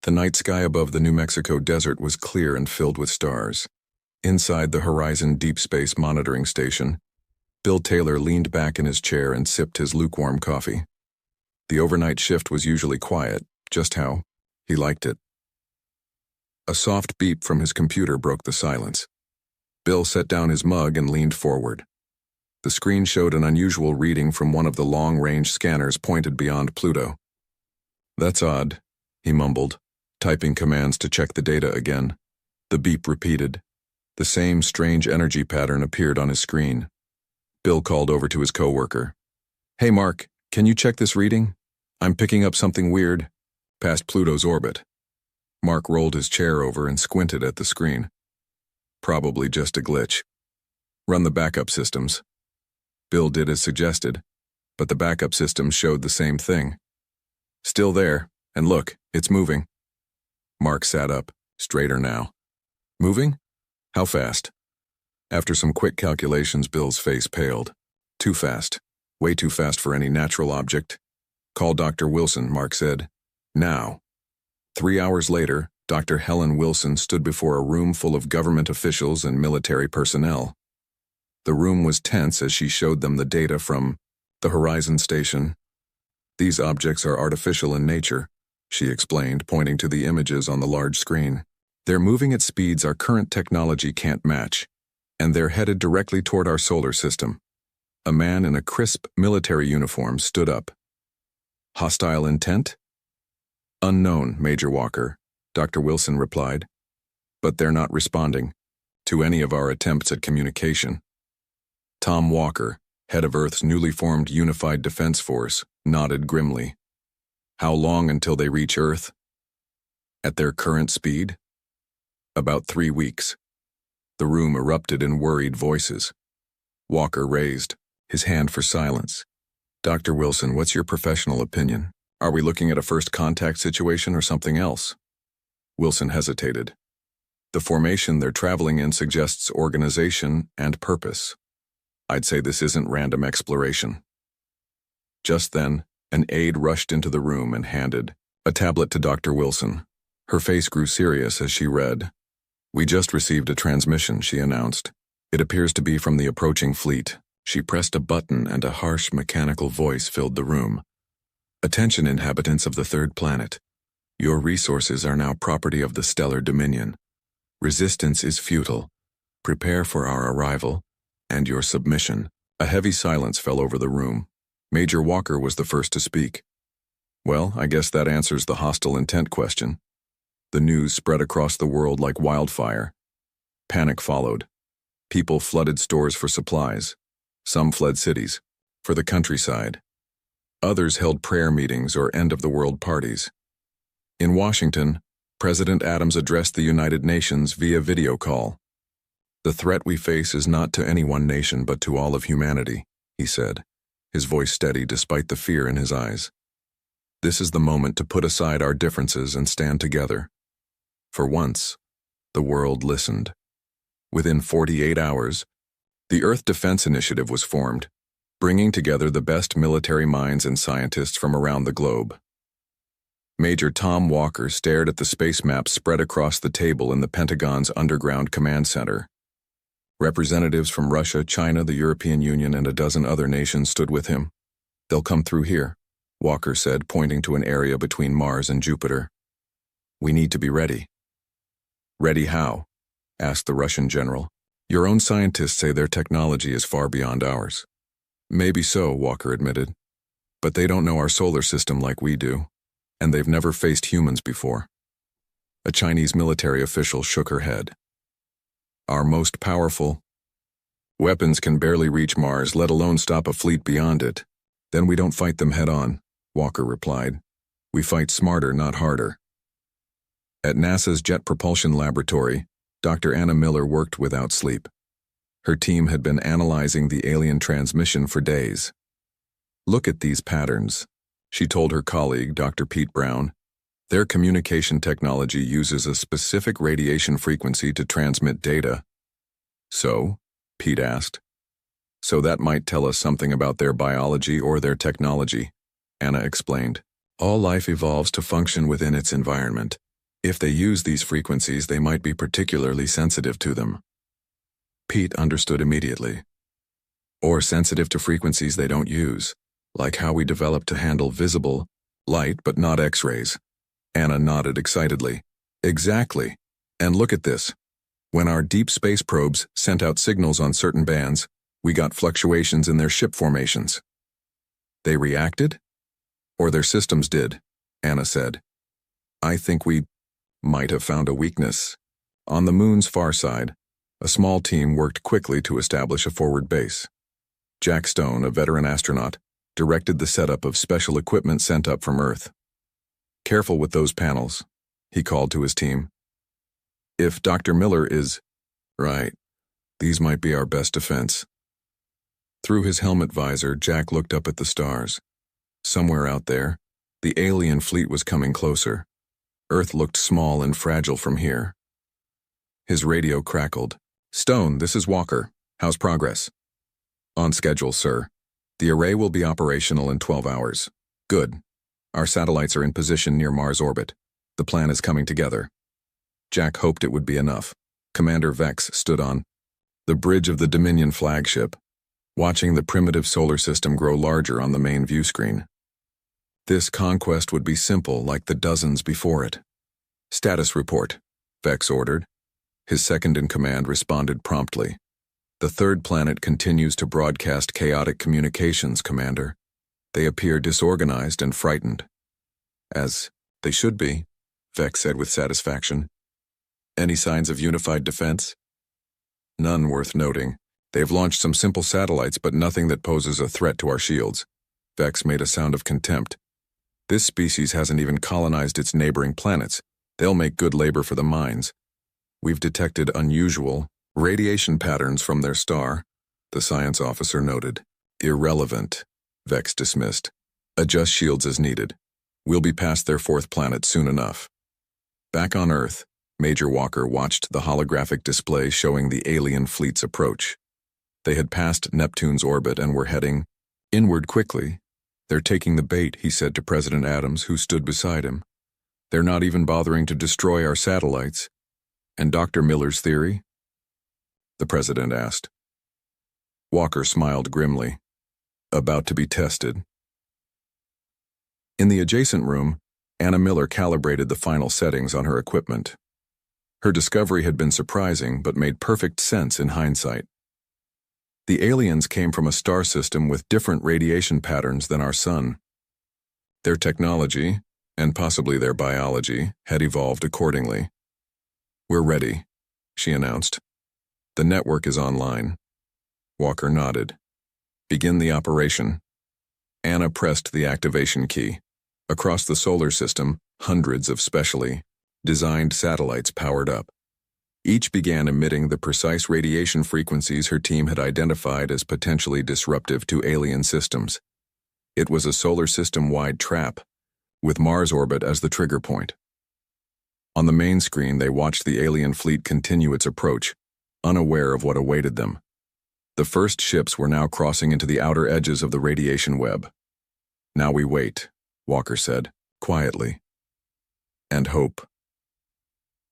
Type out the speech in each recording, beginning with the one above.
The night sky above the New Mexico desert was clear and filled with stars. Inside the Horizon Deep Space Monitoring Station, Bill Taylor leaned back in his chair and sipped his lukewarm coffee. The overnight shift was usually quiet, just how he liked it. A soft beep from his computer broke the silence. Bill set down his mug and leaned forward. The screen showed an unusual reading from one of the long-range scanners pointed beyond Pluto. "That's odd," he mumbled, typing commands to check the data again. The beep repeated. The same strange energy pattern appeared on his screen. Bill called over to his coworker. "Hey Mark, can you check this reading? I'm picking up something weird past Pluto's orbit." Mark rolled his chair over and squinted at the screen. "Probably just a glitch. Run the backup systems." Bill did as suggested, but the backup systems showed the same thing. "Still there, and look, it's moving." Mark sat up, straighter now. "Moving? How fast?" After some quick calculations, Bill's face paled. "Too fast. Way too fast for any natural object." "Call Dr. Wilson," Mark said. "Now." 3 hours later, Dr. Helen Wilson stood before a room full of government officials and military personnel. The room was tense as she showed them the data from the Horizon Station. "These objects are artificial in nature," she explained, pointing to the images on the large screen. "They're moving at speeds our current technology can't match, and they're headed directly toward our solar system." A man in a crisp military uniform stood up. "Hostile intent?" "Unknown, Major Walker," Dr. Wilson replied. "But they're not responding to any of our attempts at communication." Tom Walker, head of Earth's newly formed Unified Defense Force, nodded grimly. "How long until they reach Earth?" "At their current speed?" "About 3 weeks." The room erupted in worried voices. Walker raised his hand for silence. "Dr. Wilson, what's your professional opinion? Are we looking at a first contact situation or something else?" Wilson hesitated. "The formation they're traveling in suggests organization and purpose. I'd say this isn't random exploration." Just then, an aide rushed into the room and handed a tablet to Dr. Wilson. Her face grew serious as she read. "We just received a transmission," she announced. "It appears to be from the approaching fleet." She pressed a button and a harsh mechanical voice filled the room. "Attention, inhabitants of the third planet. Your resources are now property of the Stellar Dominion. Resistance is futile. Prepare for our arrival and your submission." A heavy silence fell over the room. Major Walker was the first to speak. "Well, I guess that answers the hostile intent question." The news spread across the world like wildfire. Panic followed. People flooded stores for supplies. Some fled cities, for the countryside. Others held prayer meetings or end-of-the-world parties. In Washington, President Adams addressed the United Nations via video call. "The threat we face is not to any one nation but to all of humanity," he said, his voice steady despite the fear in his eyes. "This is the moment to put aside our differences and stand together." For once, the world listened. Within 48 hours, the Earth Defense Initiative was formed, bringing together the best military minds and scientists from around the globe. Major Tom Walker stared at the space maps spread across the table in the Pentagon's underground command center. Representatives from Russia, China, the European Union, and a dozen other nations stood with him. "They'll come through here," Walker said, pointing to an area between Mars and Jupiter. "We need to be ready." "Ready how?" asked the Russian general. "Your own scientists say their technology is far beyond ours." "Maybe so," Walker admitted. "But they don't know our solar system like we do, and they've never faced humans before." A Chinese military official shook her head. "Our most powerful weapons can barely reach Mars, let alone stop a fleet beyond it." "Then we don't fight them head-on," Walker replied. "We fight smarter, not harder." At NASA's Jet Propulsion Laboratory, Dr. Anna Miller worked without sleep. Her team had been analyzing the alien transmission for days. "Look at these patterns," she told her colleague, Dr. Pete Brown. "Their communication technology uses a specific radiation frequency to transmit data." "So?" Pete asked. "So that might tell us something about their biology or their technology," Anna explained. "All life evolves to function within its environment. If they use these frequencies, they might be particularly sensitive to them. Pete understood immediately. Or sensitive to frequencies they don't use, like how we developed to handle visible light but not X-rays. Anna nodded excitedly. Exactly. And look at this. When our deep space probes sent out signals on certain bands, we got fluctuations in their ship formations. They reacted? Or their systems did, Anna said. I think we might have found a weakness. On the moon's far side, a small team worked quickly to establish a forward base. Jack Stone, a veteran astronaut, directed the setup of special equipment sent up from Earth. Careful with those panels, he called to his team. If Dr. Miller is right, these might be our best defense. Through his helmet visor, Jack looked up at the stars. Somewhere out there, the alien fleet was coming closer. Earth looked small and fragile from here. His radio crackled. Stone, this is Walker. How's progress? On schedule, sir. The array will be operational in 12 hours. Good. Our satellites are in position near Mars orbit. The plan is coming together. Jack hoped it would be enough. Commander Vex stood on the bridge of the Dominion flagship, watching the primitive solar system grow larger on the main view screen. This conquest would be simple like the dozens before it. Status report, Vex ordered. His second-in-command responded promptly. The third planet continues to broadcast chaotic communications, Commander. They appear disorganized and frightened. As they should be, Vex said with satisfaction. Any signs of unified defense? None worth noting. They've launched some simple satellites, but nothing that poses a threat to our shields. Vex made a sound of contempt. This species hasn't even colonized its neighboring planets. They'll make good labor for the mines. We've detected unusual radiation patterns from their star, the science officer noted. Irrelevant, Vex dismissed. Adjust shields as needed. We'll be past their fourth planet soon enough. Back on Earth, Major Walker watched the holographic display showing the alien fleet's approach. They had passed Neptune's orbit and were heading inward quickly. They're taking the bait, he said to President Adams, who stood beside him. They're not even bothering to destroy our satellites. And Dr. Miller's theory? The president asked. Walker smiled grimly. About to be tested. In the adjacent room, Anna Miller calibrated the final settings on her equipment. Her discovery had been surprising, but made perfect sense in hindsight. The aliens came from a star system with different radiation patterns than our sun. Their technology, and possibly their biology, had evolved accordingly. We're ready, she announced. The network is online. Walker nodded. Begin the operation. Anna pressed the activation key. Across the solar system, hundreds of specially designed satellites powered up. Each began emitting the precise radiation frequencies her team had identified as potentially disruptive to alien systems. It was a solar system-wide trap, with Mars orbit as the trigger point. On the main screen, they watched the alien fleet continue its approach, unaware of what awaited them. The first ships were now crossing into the outer edges of the radiation web. Now we wait, Walker said, quietly. And hope.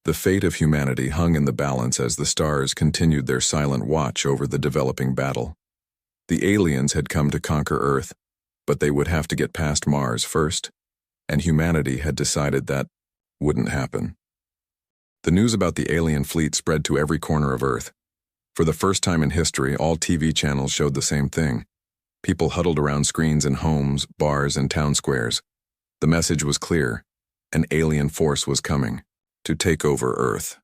The fate of humanity hung in the balance as the stars continued their silent watch over the developing battle. The aliens had come to conquer Earth, but they would have to get past Mars first, and humanity had decided that wouldn't happen. The news about the alien fleet spread to every corner of Earth. For the first time in history, all TV channels showed the same thing. People huddled around screens in homes, bars, and town squares. The message was clear. An alien force was coming to take over Earth.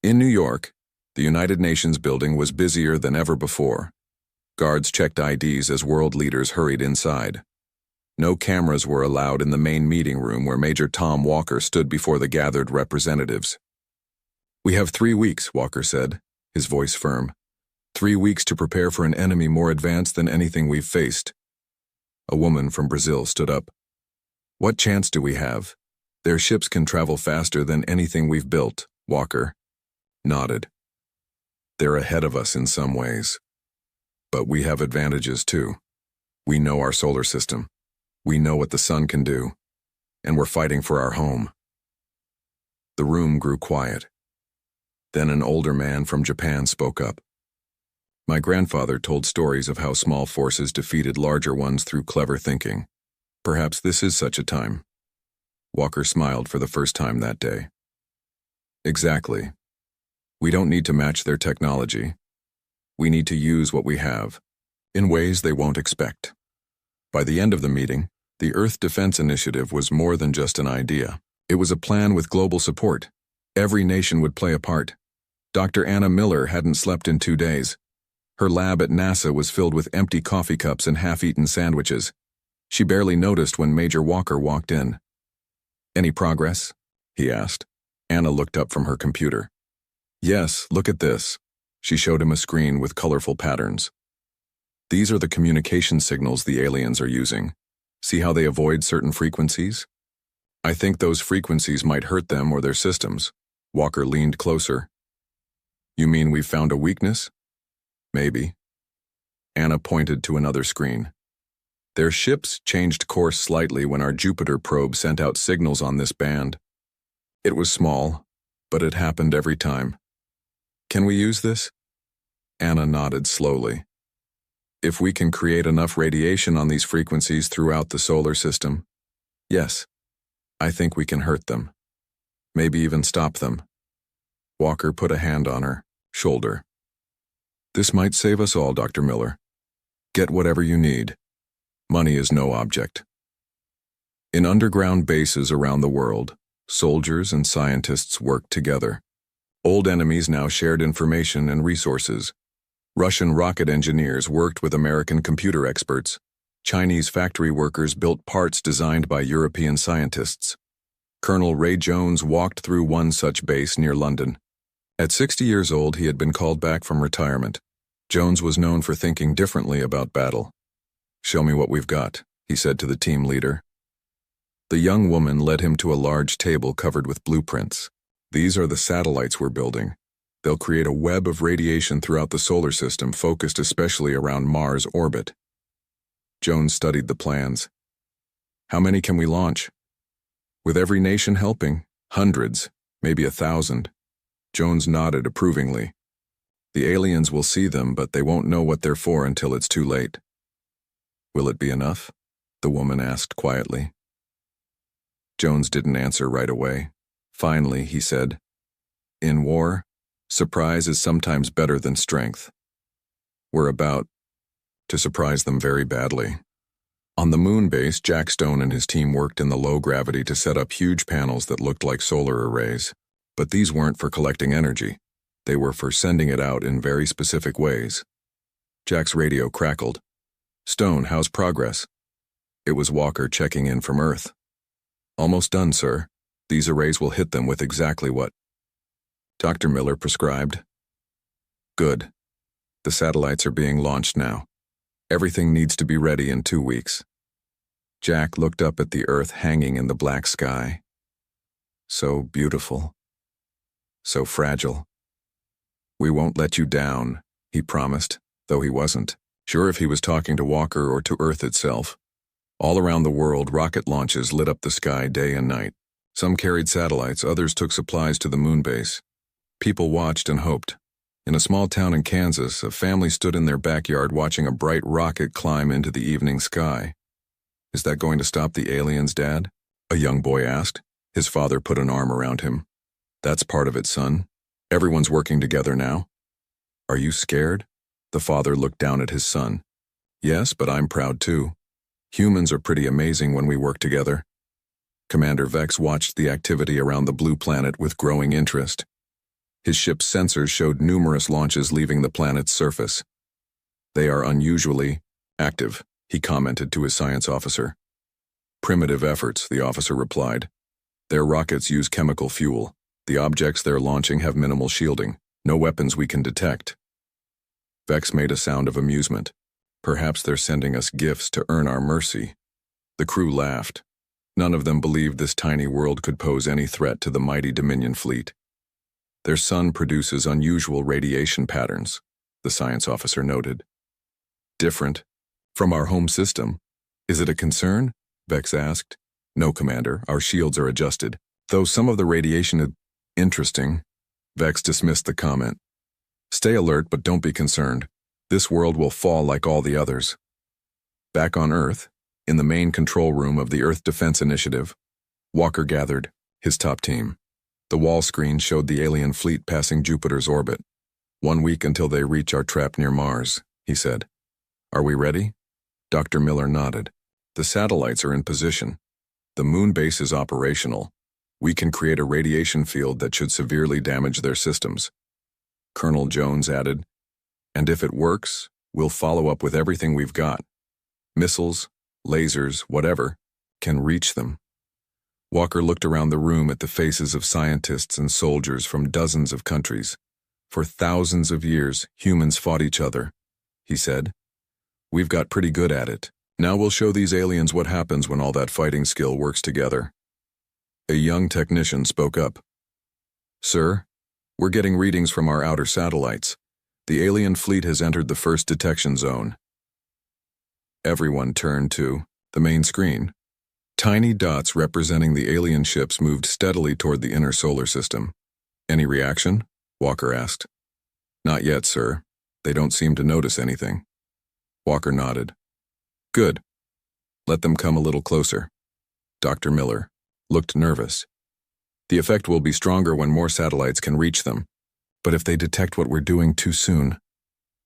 In New York, the United Nations building was busier than ever before. Guards checked IDs as world leaders hurried inside. No cameras were allowed in the main meeting room where Major Tom Walker stood before the gathered representatives. We have 3 weeks, Walker said, his voice firm. 3 weeks to prepare for an enemy more advanced than anything we've faced. A woman from Brazil stood up. What chance do we have? Their ships can travel faster than anything we've built, Walker nodded. They're ahead of us in some ways. But we have advantages too. We know our solar system. We know what the sun can do. And we're fighting for our home. The room grew quiet. Then an older man from Japan spoke up. My grandfather told stories of how small forces defeated larger ones through clever thinking. Perhaps this is such a time. Walker smiled for the first time that day. Exactly. We don't need to match their technology. We need to use what we have, in ways they won't expect. By the end of the meeting, the Earth Defense Initiative was more than just an idea. It was a plan with global support. Every nation would play a part. Dr. Anna Miller hadn't slept in 2 days. Her lab at NASA was filled with empty coffee cups and half-eaten sandwiches. She barely noticed when Major Walker walked in. "Any progress?" he asked. Anna looked up from her computer. "Yes, look at this." She showed him a screen with colorful patterns. "These are the communication signals the aliens are using. See how they avoid certain frequencies? I think those frequencies might hurt them or their systems." Walker leaned closer. "You mean we've found a weakness?" "Maybe." Anna pointed to another screen. "Their ships changed course slightly when our Jupiter probe sent out signals on this band. It was small, but it happened every time. Can we use this?" Anna nodded slowly. "If we can create enough radiation on these frequencies throughout the solar system, yes, I think we can hurt them. Maybe even stop them." Walker put a hand on her shoulder. "This might save us all, Dr. Miller. Get whatever you need. Money is no object." In underground bases around the world, soldiers and scientists worked together. Old enemies now shared information and resources. Russian rocket engineers worked with American computer experts. Chinese factory workers built parts designed by European scientists. Colonel Ray Jones walked through one such base near London. At 60 years old, he had been called back from retirement. Jones was known for thinking differently about battle. "Show me what we've got," he said to the team leader. The young woman led him to a large table covered with blueprints. "These are the satellites we're building. They'll create a web of radiation throughout the solar system, focused especially around Mars' orbit." Jones studied the plans. "How many can we launch?" "With every nation helping, hundreds, maybe 1,000. Jones nodded approvingly. "The aliens will see them, but they won't know what they're for until it's too late." "Will it be enough?" the woman asked quietly. Jones didn't answer right away. Finally, he said, "In war, surprise is sometimes better than strength. We're about to surprise them very badly." On the moon base, Jack Stone and his team worked in the low gravity to set up huge panels that looked like solar arrays. But these weren't for collecting energy. They were for sending it out in very specific ways. Jack's radio crackled. "Stone, how's progress?" It was Walker checking in from Earth. "Almost done, sir. These arrays will hit them with exactly what Dr. Miller prescribed." "Good. The satellites are being launched now. Everything needs to be ready in 2 weeks." Jack looked up at the Earth hanging in the black sky. So beautiful. So fragile. "We won't let you down," he promised, though he wasn't sure if he was talking to Walker or to Earth itself. All around the world, rocket launches lit up the sky day and night. Some carried satellites, others took supplies to the moon base. People watched and hoped. In a small town in Kansas, a family stood in their backyard watching a bright rocket climb into the evening sky. "Is that going to stop the aliens, Dad?" a young boy asked. His father put an arm around him. "That's part of it, son. Everyone's working together now." "Are you scared?" The father looked down at his son. "Yes, but I'm proud too. Humans are pretty amazing when we work together." Commander Vex watched the activity around the blue planet with growing interest. His ship's sensors showed numerous launches leaving the planet's surface. "They are unusually active," he commented to his science officer. "Primitive efforts," the officer replied. "Their rockets use chemical fuel. The objects they're launching have minimal shielding. No weapons we can detect." Vex made a sound of amusement. "Perhaps they're sending us gifts to earn our mercy." The crew laughed. None of them believed this tiny world could pose any threat to the mighty Dominion fleet. "Their sun produces unusual radiation patterns," the science officer noted. "Different from our home system. Is it a concern?" Vex asked. "No, Commander. Our shields are adjusted. Though some of the radiation Interesting. Vex dismissed the comment. Stay alert, but don't be concerned. This world will fall like all the others. Back on Earth, in the main control room of the Earth Defense Initiative, Walker gathered his top team. The wall screen showed the alien fleet passing Jupiter's orbit. 1 week until they reach our trap near Mars, he said. Are we ready? Dr. Miller nodded. The satellites are in position. The moon base is operational. We can create a radiation field that should severely damage their systems. Colonel Jones added, and if it works, we'll follow up with everything we've got. Missiles, lasers, whatever, can reach them. Walker looked around the room at the faces of scientists and soldiers from dozens of countries. For thousands of years, humans fought each other, he said. We've got pretty good at it. Now we'll show these aliens what happens when all that fighting skill works together. A young technician spoke up. Sir, we're getting readings from our outer satellites. The alien fleet has entered the first detection zone. Everyone turned to the main screen. Tiny dots representing the alien ships moved steadily toward the inner solar system. Any reaction? Walker asked. Not yet, sir. They don't seem to notice anything. Walker nodded. Good. Let them come a little closer. Dr. Miller looked nervous. The effect will be stronger when more satellites can reach them. But if they detect what we're doing too soon,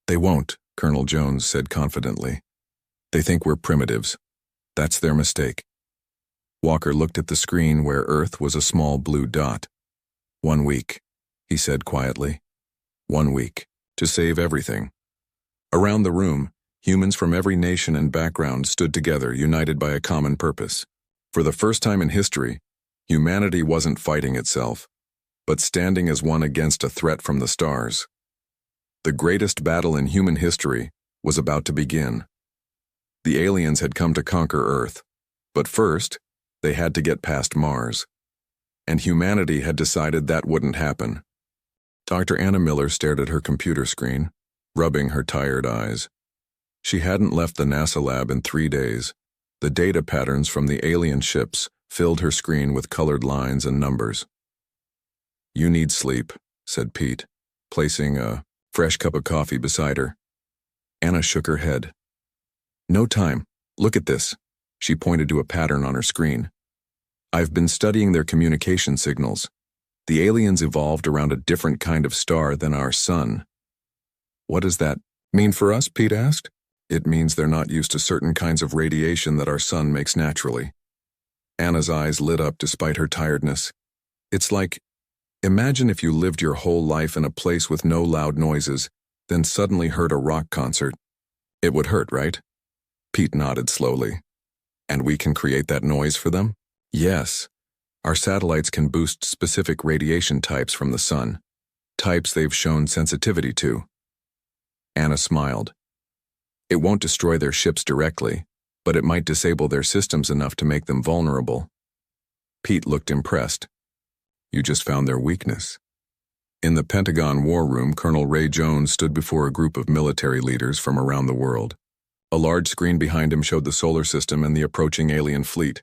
they won't, Colonel Jones said confidently. They think we're primitives. That's their mistake. Walker looked at the screen where Earth was a small blue dot. 1 week, he said quietly. 1 week, to save everything. Around the room, humans from every nation and background stood together, united by a common purpose. For the first time in history, humanity wasn't fighting itself, but standing as one against a threat from the stars. The greatest battle in human history was about to begin. The aliens had come to conquer Earth, but first, they had to get past Mars. And humanity had decided that wouldn't happen. Dr. Anna Miller stared at her computer screen, rubbing her tired eyes. She hadn't left the NASA lab in 3 days. The data patterns from the alien ships filled her screen with colored lines and numbers. You need sleep, said Pete, placing a fresh cup of coffee beside her. Anna shook her head. No time. Look at this. She pointed to a pattern on her screen. I've been studying their communication signals. The aliens evolved around a different kind of star than our sun. What does that mean for us? Pete asked. It means they're not used to certain kinds of radiation that our sun makes naturally. Anna's eyes lit up despite her tiredness. It's like, imagine if you lived your whole life in a place with no loud noises, then suddenly heard a rock concert. It would hurt, right? Pete nodded slowly. And we can create that noise for them? Yes. Our satellites can boost specific radiation types from the sun, types they've shown sensitivity to. Anna smiled. It won't destroy their ships directly, but it might disable their systems enough to make them vulnerable. Pete looked impressed. You just found their weakness. In the Pentagon War Room, Colonel Ray Jones stood before a group of military leaders from around the world. A large screen behind him showed the solar system and the approaching alien fleet.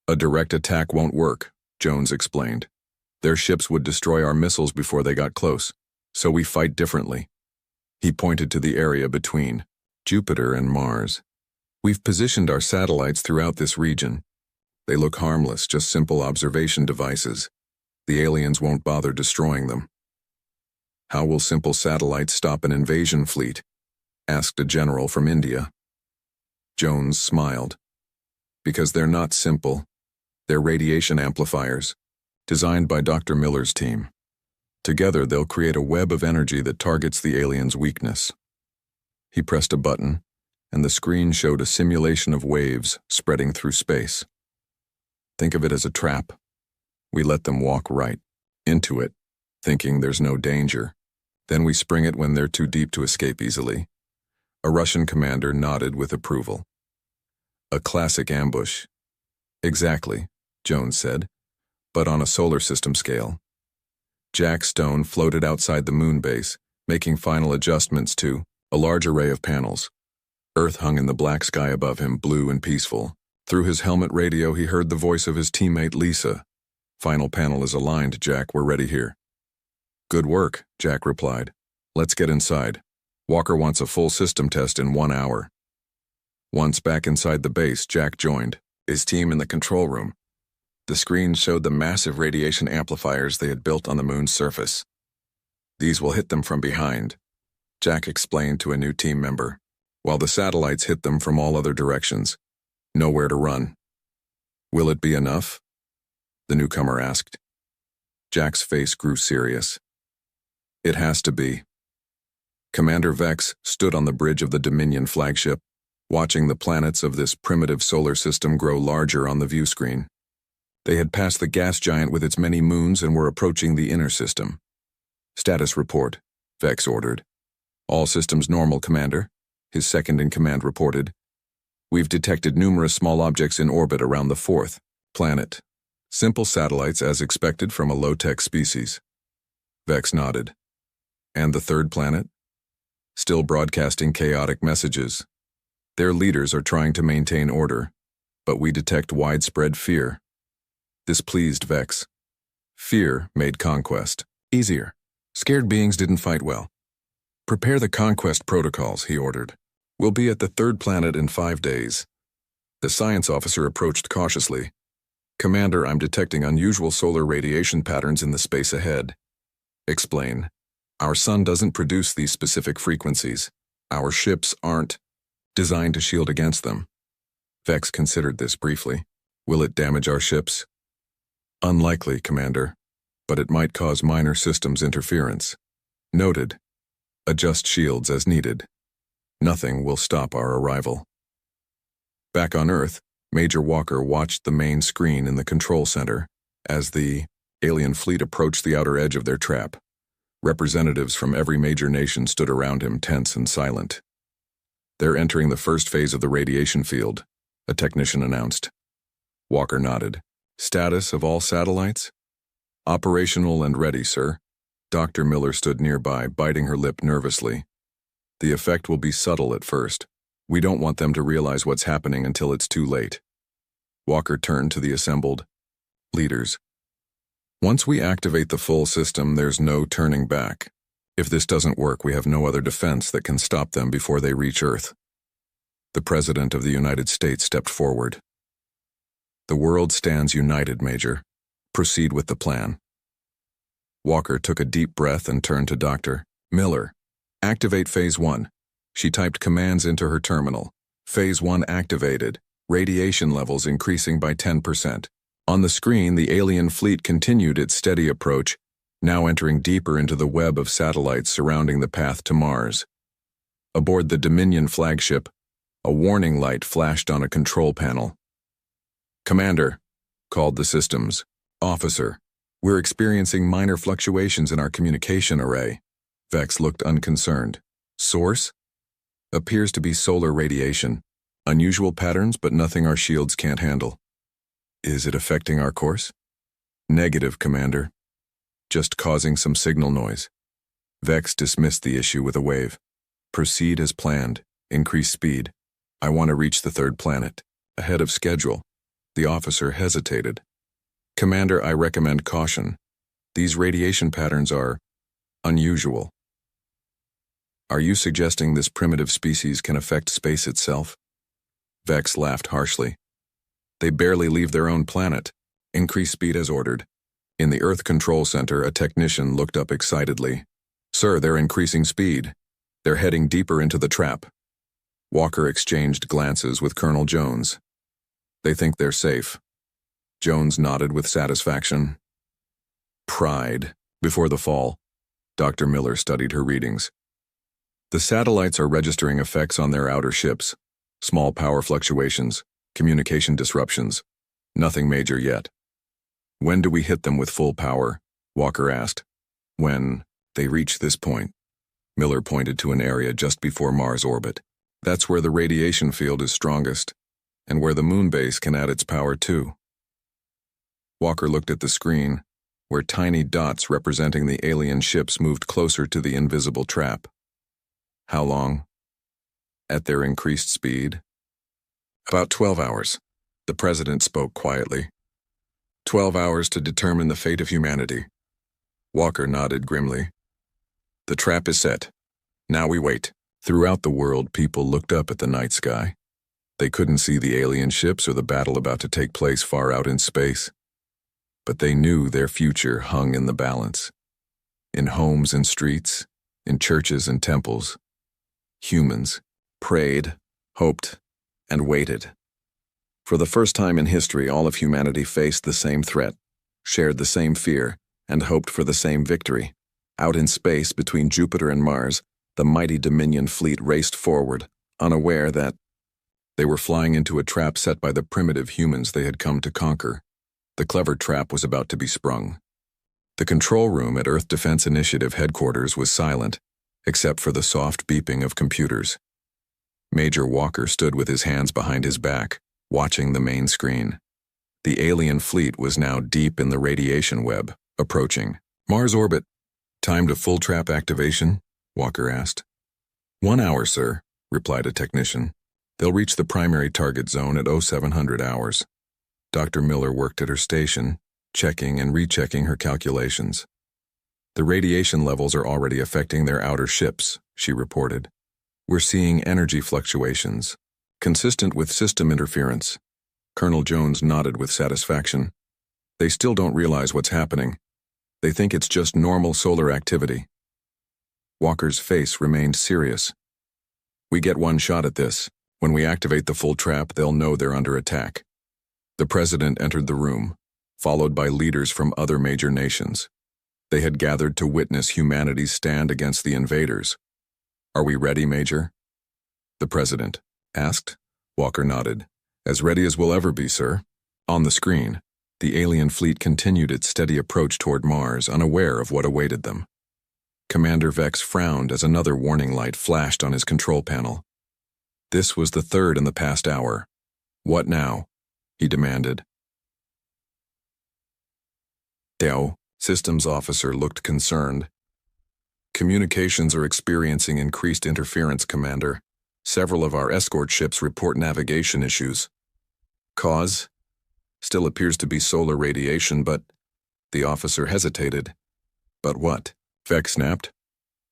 A direct attack won't work, Jones explained. Their ships would destroy our missiles before they got close, so we fight differently. He pointed to the area between Jupiter and Mars. We've positioned our satellites throughout this region. They look harmless, just simple observation devices. The aliens won't bother destroying them. How will simple satellites stop an invasion fleet? Asked a general from India. Jones smiled. Because they're not simple. They're radiation amplifiers, designed by Dr. Miller's team. Together, they'll create a web of energy that targets the alien's weakness. He pressed a button, and the screen showed a simulation of waves spreading through space. Think of it as a trap. We let them walk right into it, thinking there's no danger. Then we spring it when they're too deep to escape easily. A Russian commander nodded with approval. A classic ambush. Exactly, Jones said, but on a solar system scale. Jack Stone floated outside the moon base, making final adjustments to a large array of panels. Earth hung in the black sky above him, blue and peaceful. Through his helmet radio, he heard the voice of his teammate Lisa. Final panel is aligned, Jack. We're ready here. Good work, Jack replied. Let's get inside. Walker wants a full system test in 1 hour. Once back inside the base, Jack joined his team in the control room. The screen showed the massive radiation amplifiers they had built on the moon's surface. These will hit them from behind, Jack explained to a new team member, while the satellites hit them from all other directions. Nowhere to run. Will it be enough? The newcomer asked. Jack's face grew serious. It has to be. Commander Vex stood on the bridge of the Dominion flagship, watching the planets of this primitive solar system grow larger on the view screen. They had passed the gas giant with its many moons and were approaching the inner system. Status report, Vex ordered. All systems normal, Commander, his second-in-command reported. We've detected numerous small objects in orbit around the 4th planet. Simple satellites as expected from a low-tech species. Vex nodded. And the 3rd planet? Still broadcasting chaotic messages. Their leaders are trying to maintain order, but we detect widespread fear. This pleased Vex. Fear made conquest easier. Scared beings didn't fight well. Prepare the conquest protocols, he ordered. We'll be at the 3rd planet in 5 days. The science officer approached cautiously. Commander, I'm detecting unusual solar radiation patterns in the space ahead. Explain. Our sun doesn't produce these specific frequencies. Our ships aren't designed to shield against them. Vex considered this briefly. Will it damage our ships? Unlikely, Commander, but it might cause minor systems interference. Noted. Adjust shields as needed. Nothing will stop our arrival. Back on Earth, Major Walker watched the main screen in the control center as the alien fleet approached the outer edge of their trap. Representatives from every major nation stood around him, tense and silent. They're entering the first phase of the radiation field, a technician announced. Walker nodded. Status of all satellites? Operational and ready, sir. Dr. Miller stood nearby, biting her lip nervously. The effect will be subtle at first. We don't want them to realize what's happening until it's too late. Walker turned to the assembled leaders. Once we activate the full system, there's no turning back. If this doesn't work, we have no other defense that can stop them before they reach Earth. The President of the United States stepped forward. The world stands united, Major. Proceed with the plan. Walker took a deep breath and turned to Dr. Miller. Activate Phase 1. She typed commands into her terminal. Phase 1 activated. Radiation levels increasing by 10%. On the screen, the alien fleet continued its steady approach, now entering deeper into the web of satellites surrounding the path to Mars. Aboard the Dominion flagship, a warning light flashed on a control panel. Commander, called the systems officer, we're experiencing minor fluctuations in our communication array. Vex looked unconcerned. Source? Appears to be solar radiation. Unusual patterns, but nothing our shields can't handle. Is it affecting our course? Negative, Commander. Just causing some signal noise. Vex dismissed the issue with a wave. Proceed as planned. Increase speed. I want to reach the 3rd planet. Ahead of schedule. The officer hesitated. Commander, I recommend caution. These radiation patterns are unusual. Are you suggesting this primitive species can affect space itself? Vex laughed harshly. They barely leave their own planet. Increase speed as ordered. In the Earth Control Center, a technician looked up excitedly. Sir, they're increasing speed. They're heading deeper into the trap. Walker exchanged glances with Colonel Jones. They think they're safe. Jones nodded with satisfaction. Pride. Before the fall, Dr. Miller studied her readings. The satellites are registering effects on their outer ships. Small power fluctuations, communication disruptions. Nothing major yet. When do we hit them with full power? Walker asked. When they reach this point. Miller pointed to an area just before Mars orbit. That's where the radiation field is strongest, and where the moon base can add its power too. Walker looked at the screen, where tiny dots representing the alien ships moved closer to the invisible trap. How long? At their increased speed? About 12 hours. The president spoke quietly. 12 hours to determine the fate of humanity. Walker nodded grimly. The trap is set. Now we wait. Throughout the world, people looked up at the night sky. They couldn't see the alien ships or the battle about to take place far out in space. But they knew their future hung in the balance. In homes and streets, in churches and temples, humans prayed, hoped, and waited. For the first time in history, all of humanity faced the same threat, shared the same fear, and hoped for the same victory. Out in space between Jupiter and Mars, the mighty Dominion fleet raced forward, unaware that they were flying into a trap set by the primitive humans they had come to conquer. The clever trap was about to be sprung. The control room at Earth Defense Initiative headquarters was silent, except for the soft beeping of computers. Major Walker stood with his hands behind his back, watching the main screen. The alien fleet was now deep in the radiation web, approaching Mars orbit. Time to full trap activation? Walker asked. 1 hour, sir, replied a technician. They'll reach the primary target zone at 0700 hours. Dr. Miller worked at her station, checking and rechecking her calculations. The radiation levels are already affecting their outer ships, she reported. We're seeing energy fluctuations, consistent with system interference. Colonel Jones nodded with satisfaction. They still don't realize what's happening. They think it's just normal solar activity. Walker's face remained serious. We get one shot at this. When we activate the full trap, they'll know they're under attack. The president entered the room, followed by leaders from other major nations. They had gathered to witness humanity's stand against the invaders. Are we ready, Major? The president asked. Walker nodded. As ready as we'll ever be, sir. On the screen, the alien fleet continued its steady approach toward Mars, unaware of what awaited them. Commander Vex frowned as another warning light flashed on his control panel. This was the third in the past hour. What now? He demanded. Dao, systems officer, looked concerned. Communications are experiencing increased interference, Commander. Several of our escort ships report navigation issues. Cause? Still appears to be solar radiation, but... The officer hesitated. But what? Vex snapped.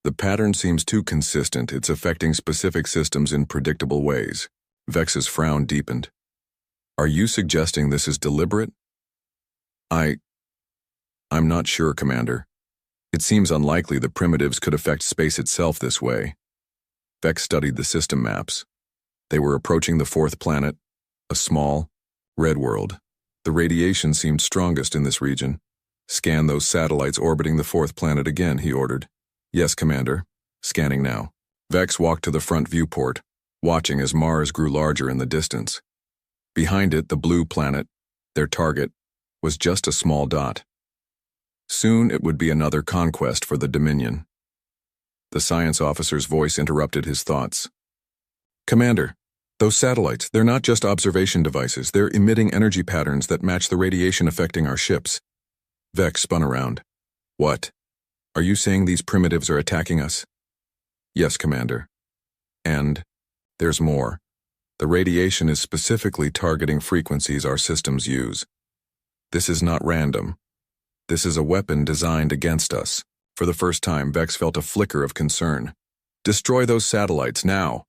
The pattern seems too consistent. It's affecting specific systems in predictable ways. Vex's frown deepened. Are you suggesting this is deliberate? I'm not sure, Commander. It seems unlikely the primitives could affect space itself this way. Vex studied the system maps. They were approaching the fourth planet, a small, red world. The radiation seemed strongest in this region. Scan those satellites orbiting the fourth planet again, he ordered. Yes, Commander. Scanning now. Vex walked to the front viewport, watching as Mars grew larger in the distance. Behind it, the blue planet, their target, was just a small dot. Soon it would be another conquest for the Dominion. The science officer's voice interrupted his thoughts. Commander, those satellites, they're not just observation devices. They're emitting energy patterns that match the radiation affecting our ships. Vex spun around. What? Are you saying these primitives are attacking us? Yes, Commander. And there's more. The radiation is specifically targeting frequencies our systems use. This is not random. This is a weapon designed against us. For the first time, Vex felt a flicker of concern. Destroy those satellites now.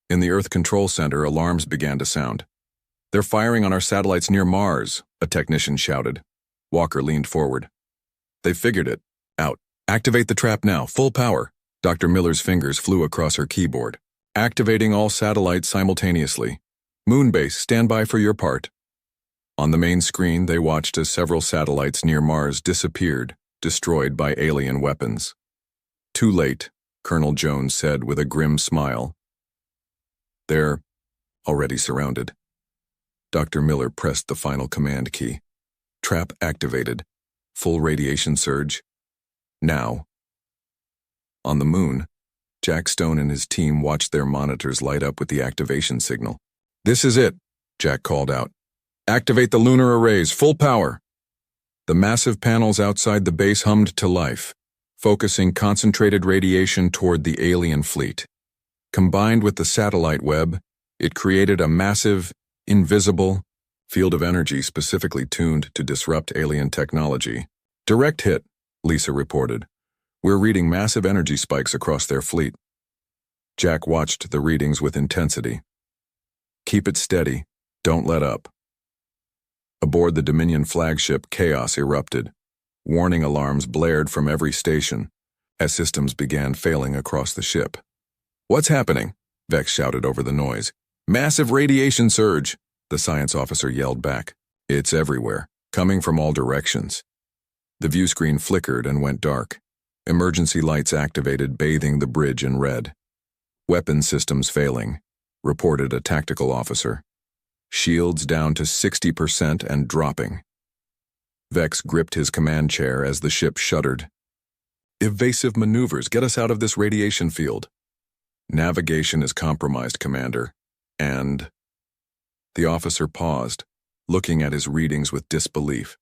In the Earth Control Center, alarms began to sound. They're firing on our satellites near Mars, a technician shouted. Walker leaned forward. They figured it out. Activate the trap now, full power. Dr. Miller's fingers flew across her keyboard. Activating all satellites simultaneously. Moonbase, stand by for your part. On the main screen, they watched as several satellites near Mars disappeared, destroyed by alien weapons. Too late, Colonel Jones said with a grim smile. They're already surrounded. Dr. Miller pressed the final command key. Trap activated. Full radiation surge. Now. On the moon, Jack Stone and his team watched their monitors light up with the activation signal. This is it, Jack called out. Activate the lunar arrays, full power. The massive panels outside the base hummed to life, focusing concentrated radiation toward the alien fleet. Combined with the satellite web, it created a massive, invisible, Field of energy specifically tuned to disrupt alien technology. Direct hit, Lisa reported. We're reading massive energy spikes across their fleet. Jack watched the readings with intensity. Keep it steady. Don't let up. Aboard the Dominion flagship, chaos erupted. Warning alarms blared from every station as systems began failing across the ship. What's happening? Vex shouted over the noise. Massive radiation surge, the science officer yelled back. It's everywhere, coming from all directions. The view screen flickered and went dark. Emergency lights activated, bathing the bridge in red. Weapon systems failing, reported a tactical officer. Shields down to 60% and dropping. Vex gripped his command chair as the ship shuddered. Evasive maneuvers, get us out of this radiation field. Navigation is compromised, Commander. And... The officer paused, looking at his readings with disbelief.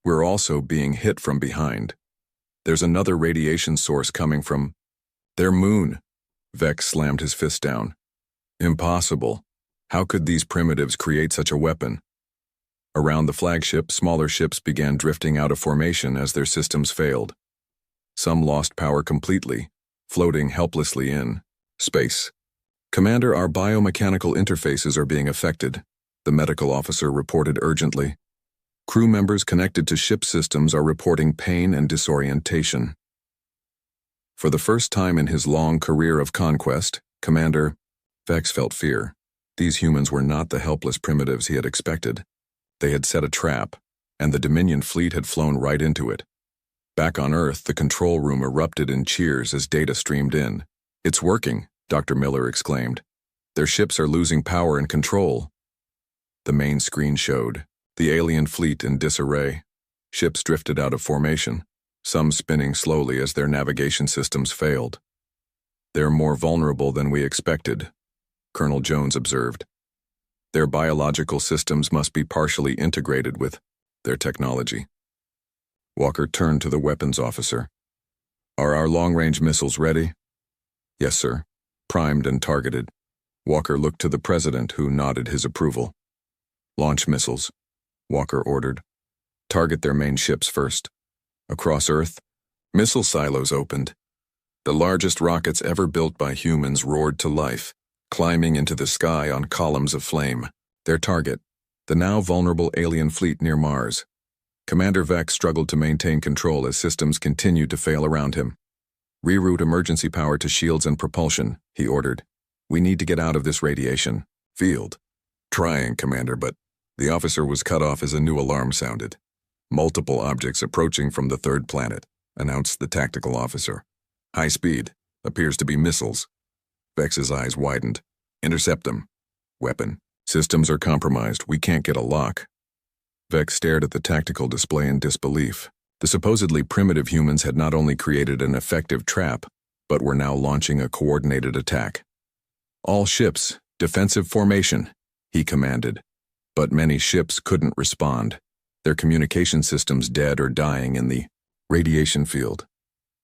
We're also being hit from behind. There's another radiation source coming from their moon. Vex slammed his fist down. Impossible. How could these primitives create such a weapon? Around the flagship, smaller ships began drifting out of formation as their systems failed. Some lost power completely, floating helplessly in space. Commander, our biomechanical interfaces are being affected, the medical officer reported urgently. Crew members connected to ship systems are reporting pain and disorientation. For the first time in his long career of conquest, Commander Vex felt fear. These humans were not the helpless primitives he had expected. They had set a trap, and the Dominion fleet had flown right into it. Back on Earth, the control room erupted in cheers as data streamed in. It's working, Dr. Miller exclaimed. Their ships are losing power and control. The main screen showed the alien fleet in disarray. Ships drifted out of formation, some spinning slowly as their navigation systems failed. They're more vulnerable than we expected, Colonel Jones observed. Their biological systems must be partially integrated with their technology. Walker turned to the weapons officer. Are our long-range missiles ready? Yes, sir. Primed and targeted. Walker looked to the president, who nodded his approval. Launch missiles, Walker ordered. Target their main ships first. Across Earth, missile silos opened. The largest rockets ever built by humans roared to life, climbing into the sky on columns of flame. Their target, the now vulnerable alien fleet near Mars. Commander Vex struggled to maintain control as systems continued to fail around him. Reroute emergency power to shields and propulsion, he ordered. We need to get out of this radiation field. Trying, Commander, but the officer was cut off as a new alarm sounded. Multiple objects approaching from the third planet, announced the tactical officer. High speed, appears to be missiles. Vex's eyes widened. Intercept them. Weapon. Systems are compromised. We can't get a lock. Vex stared at the tactical display in disbelief. The supposedly primitive humans had not only created an effective trap, but were now launching a coordinated attack. All ships, defensive formation, he commanded. But many ships couldn't respond, their communication systems dead or dying in the radiation field.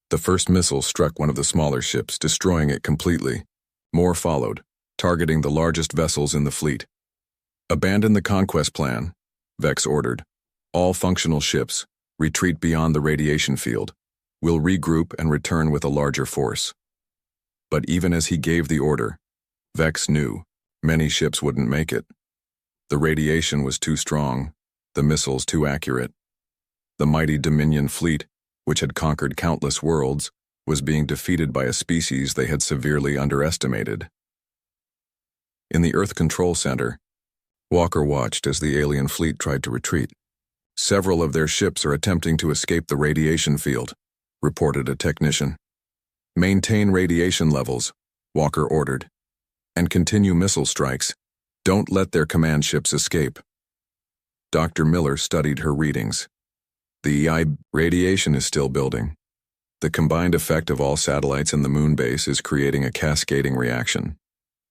The first missile struck one of the smaller ships, destroying it completely. More followed, targeting the largest vessels in the fleet. Abandon the conquest plan, Vex ordered. All functional ships, retreat beyond the radiation field. We'll regroup and return with a larger force. But even as he gave the order, Vex knew many ships wouldn't make it. The radiation was too strong, the missiles too accurate. The mighty Dominion fleet, which had conquered countless worlds, was being defeated by a species they had severely underestimated. In the Earth Control Center, Walker watched as the alien fleet tried to retreat. Several of their ships are attempting to escape the radiation field, reported a technician. Maintain radiation levels, Walker ordered, and continue missile strikes. Don't let their command ships escape. Dr. Miller studied her readings. The radiation is still building. The combined effect of all satellites in the moon base is creating a cascading reaction.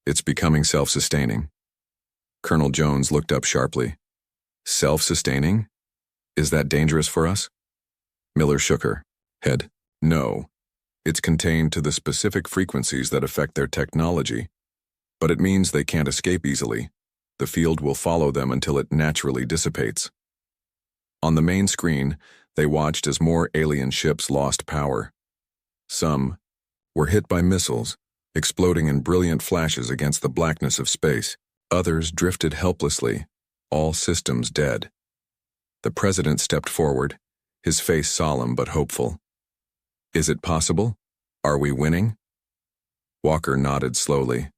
It's becoming self-sustaining. Colonel Jones looked up sharply. Self-sustaining? Is that dangerous for us? Miller shook her head. No. It's contained to the specific frequencies that affect their technology, but it means they can't escape easily. The field will follow them until it naturally dissipates. On the main screen, they watched as more alien ships lost power. Some were hit by missiles, exploding in brilliant flashes against the blackness of space. Others drifted helplessly, all systems dead. The president stepped forward, his face solemn but hopeful. "Is it possible? Are we winning?" Walker nodded slowly.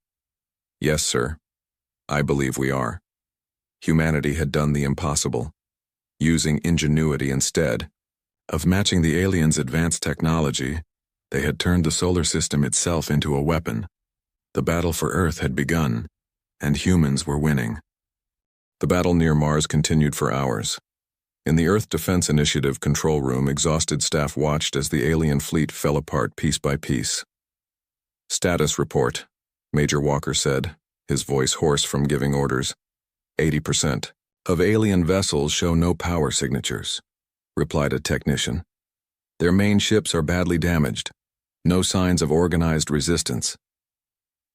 "Yes, sir. I believe we are." Humanity had done the impossible, using ingenuity instead of matching the aliens' advanced technology. They had turned the solar system itself into a weapon. The battle for Earth had begun, and humans were winning. The battle near Mars continued for hours. In the Earth Defense Initiative control room, exhausted staff watched as the alien fleet fell apart piece by piece. "Status report," Major Walker said, his voice hoarse from giving orders. 80% of alien vessels show no power signatures," replied a technician. "Their main ships are badly damaged. No signs of organized resistance."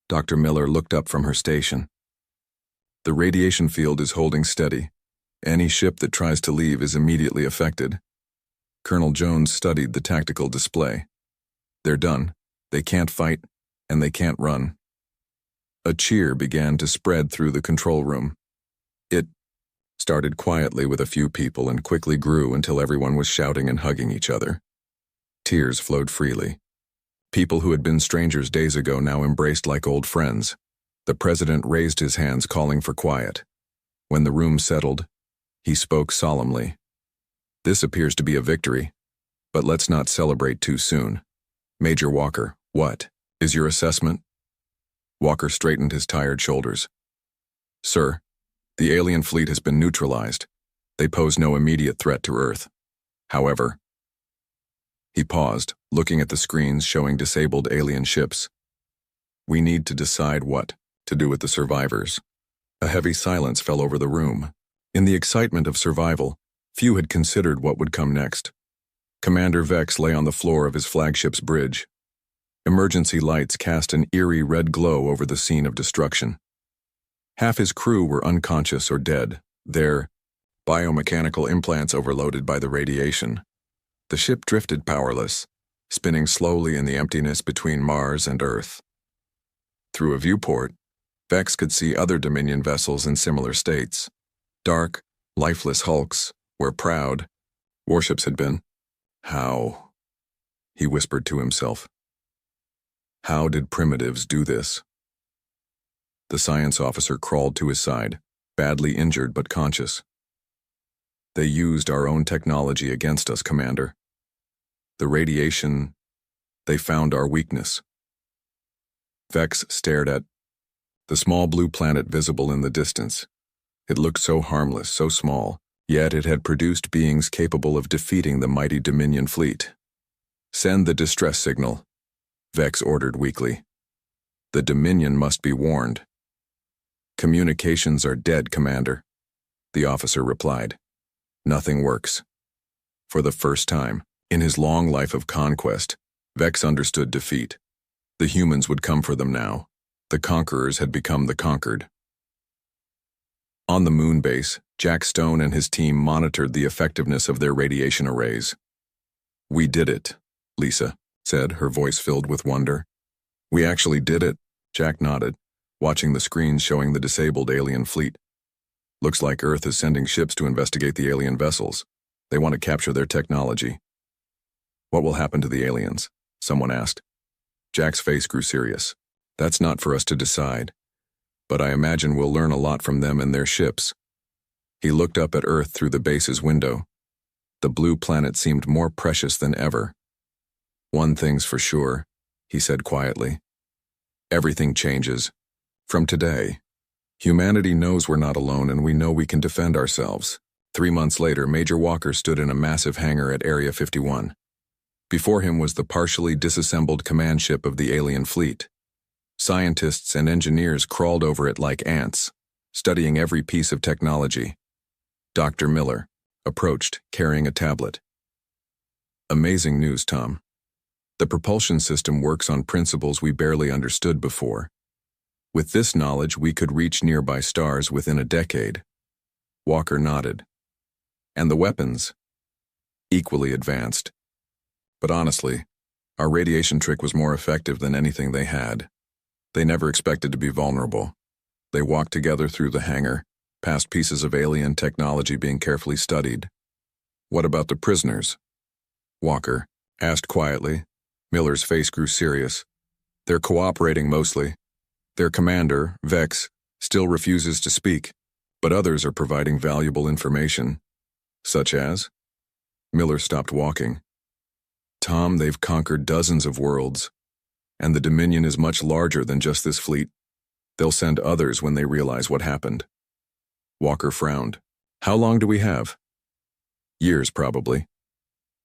Dr. Miller looked up from her station. "The radiation field is holding steady. Any ship that tries to leave is immediately affected." Colonel Jones studied the tactical display. "They're done. They can't fight, and they can't run." A cheer began to spread through the control room. It started quietly with a few people and quickly grew until everyone was shouting and hugging each other. Tears flowed freely. People who had been strangers days ago now embraced like old friends. The president raised his hands, calling for quiet. When the room settled, he spoke solemnly. "This appears to be a victory, but let's not celebrate too soon. Major Walker, what is your assessment?" Walker straightened his tired shoulders. "Sir, the alien fleet has been neutralized. They pose no immediate threat to Earth. However," he paused, looking at the screens showing disabled alien ships. "We need to decide what to do with the survivors." A heavy silence fell over the room. In the excitement of survival, few had considered what would come next. Commander Vex lay on the floor of his flagship's bridge. Emergency lights cast an eerie red glow over the scene of destruction. Half his crew were unconscious or dead, their biomechanical implants overloaded by the radiation. The ship drifted powerless, spinning slowly in the emptiness between Mars and Earth. Through a viewport, Vex could see other Dominion vessels in similar states. Dark, lifeless hulks, where proud warships had been. "How?" he whispered to himself. "How did primitives do this?" The science officer crawled to his side, badly injured but conscious. "They used our own technology against us, Commander. The radiation, they found our weakness." Vex stared at the small blue planet visible in the distance. It looked so harmless, so small, yet it had produced beings capable of defeating the mighty Dominion fleet. "Send the distress signal," Vex ordered weakly. "The Dominion must be warned." "Communications are dead, Commander," the officer replied. "Nothing works." For the first time in his long life of conquest, Vex understood defeat. The humans would come for them now. The conquerors had become the conquered. On the moon base, Jack Stone and his team monitored the effectiveness of their radiation arrays. "We did it," Lisa said, her voice filled with wonder. "We actually did it," Jack nodded, watching the screens showing the disabled alien fleet. "Looks like Earth is sending ships to investigate the alien vessels. They want to capture their technology." "What will happen to the aliens?" someone asked. Jack's face grew serious. "That's not for us to decide, but I imagine we'll learn a lot from them and their ships." He looked up at Earth through the base's window. The blue planet seemed more precious than ever. "One thing's for sure," he said quietly. "Everything changes. From today, humanity knows we're not alone and we know we can defend ourselves." 3 months later, Major Walker stood in a massive hangar at Area 51. Before him was the partially disassembled command ship of the alien fleet. Scientists and engineers crawled over it like ants, studying every piece of technology. Dr. Miller approached, carrying a tablet. "Amazing news, Tom. The propulsion system works on principles we barely understood before. With this knowledge, we could reach nearby stars within a decade. Walker nodded. And the weapons? Equally advanced. But honestly, our radiation trick was more effective than anything they had. They never expected to be vulnerable. They walked together through the hangar, past pieces of alien technology being carefully studied. What about the prisoners? Walker asked quietly. Miller's face grew serious. They're cooperating mostly. Their commander, Vex, still refuses to speak, but others are providing valuable information. Such as? Miller stopped walking. Tom, they've conquered dozens of worlds, and the Dominion is much larger than just this fleet. They'll send others when they realize what happened. Walker frowned. How long do we have? Years, probably.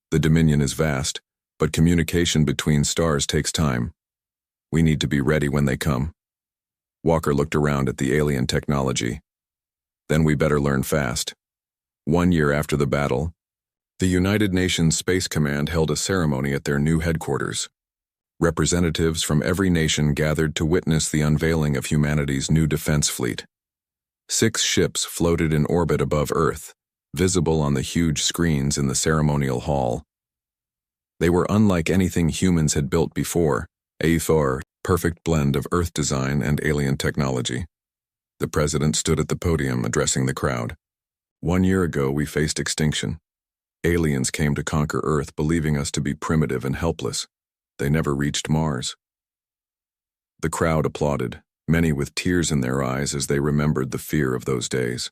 The Dominion is vast, but communication between stars takes time. We need to be ready when they come. Walker looked around at the alien technology. Then we better learn fast. 1 year after the battle, the United Nations Space Command held a ceremony at their new headquarters. Representatives from every nation gathered to witness the unveiling of humanity's new defense fleet. 6 ships floated in orbit above Earth, visible on the huge screens in the ceremonial hall. They were unlike anything humans had built before, a perfect blend of Earth design and alien technology. The president stood at the podium addressing the crowd. 1 year ago, we faced extinction. Aliens came to conquer Earth, believing us to be primitive and helpless. They never reached Mars. The crowd applauded, many with tears in their eyes as they remembered the fear of those days.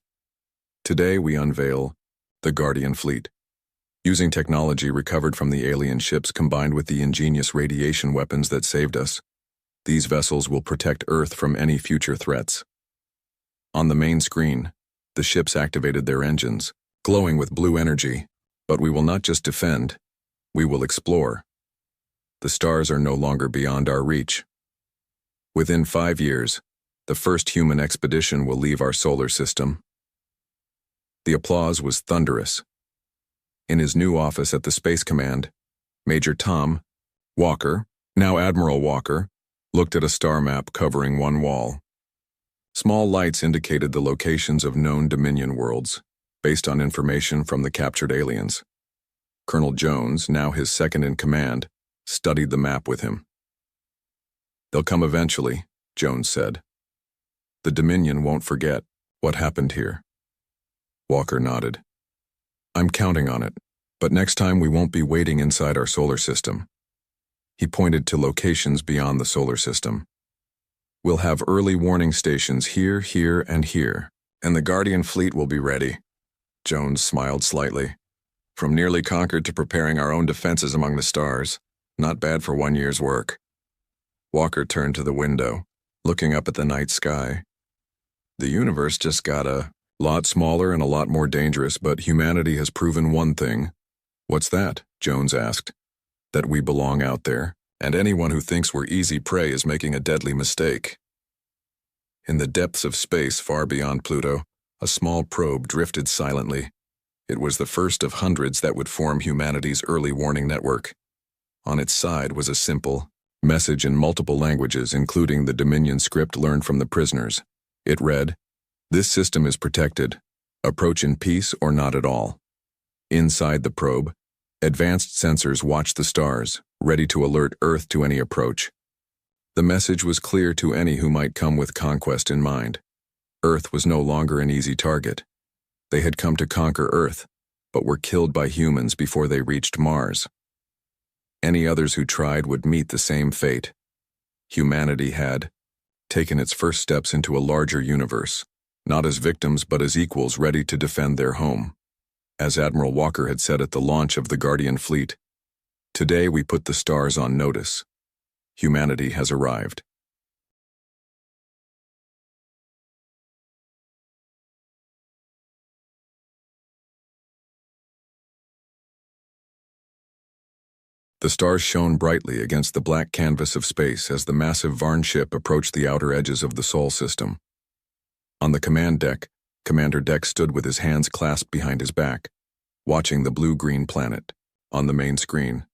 Today we unveil the Guardian Fleet. Using technology recovered from the alien ships combined with the ingenious radiation weapons that saved us, these vessels will protect Earth from any future threats. On the main screen, the ships activated their engines, glowing with blue energy. But we will not just defend, we will explore. The stars are no longer beyond our reach. Within 5 years, the first human expedition will leave our solar system. The applause was thunderous. In his new office at the Space Command, Major Tom Walker, now Admiral Walker, looked at a star map covering one wall. Small lights indicated the locations of known Dominion worlds, based on information from the captured aliens. Colonel Jones, now his second-in-command, studied the map with him. They'll come eventually, Jones said. The Dominion won't forget what happened here. Walker nodded. I'm counting on it, but next time we won't be waiting inside our solar system. He pointed to locations beyond the solar system. We'll have early warning stations here, here, and here, and the Guardian Fleet will be ready. Jones smiled slightly. From nearly conquered to preparing our own defenses among the stars. Not bad for 1 year's work. Walker turned to the window, looking up at the night sky. The universe just got a lot smaller and a lot more dangerous, but humanity has proven one thing. What's that? Jones asked. That we belong out there, and anyone who thinks we're easy prey is making a deadly mistake. In the depths of space far beyond Pluto, a small probe drifted silently. It was the first of hundreds that would form humanity's early warning network. On its side was a simple message in multiple languages, including the Dominion script learned from the prisoners. It read, "This system is protected. Approach in peace or not at all." Inside the probe, advanced sensors watched the stars, ready to alert Earth to any approach. The message was clear to any who might come with conquest in mind. Earth was no longer an easy target. They had come to conquer Earth, but were killed by humans before they reached Mars. Any others who tried would meet the same fate. Humanity had taken its first steps into a larger universe, not as victims but as equals ready to defend their home. As Admiral Walker had said at the launch of the Guardian Fleet, "Today we put the stars on notice. Humanity has arrived." The stars shone brightly against the black canvas of space as the massive Varn ship approached the outer edges of the Sol system. On the command deck, Commander Dex stood with his hands clasped behind his back, watching the blue-green planet. On the main screen,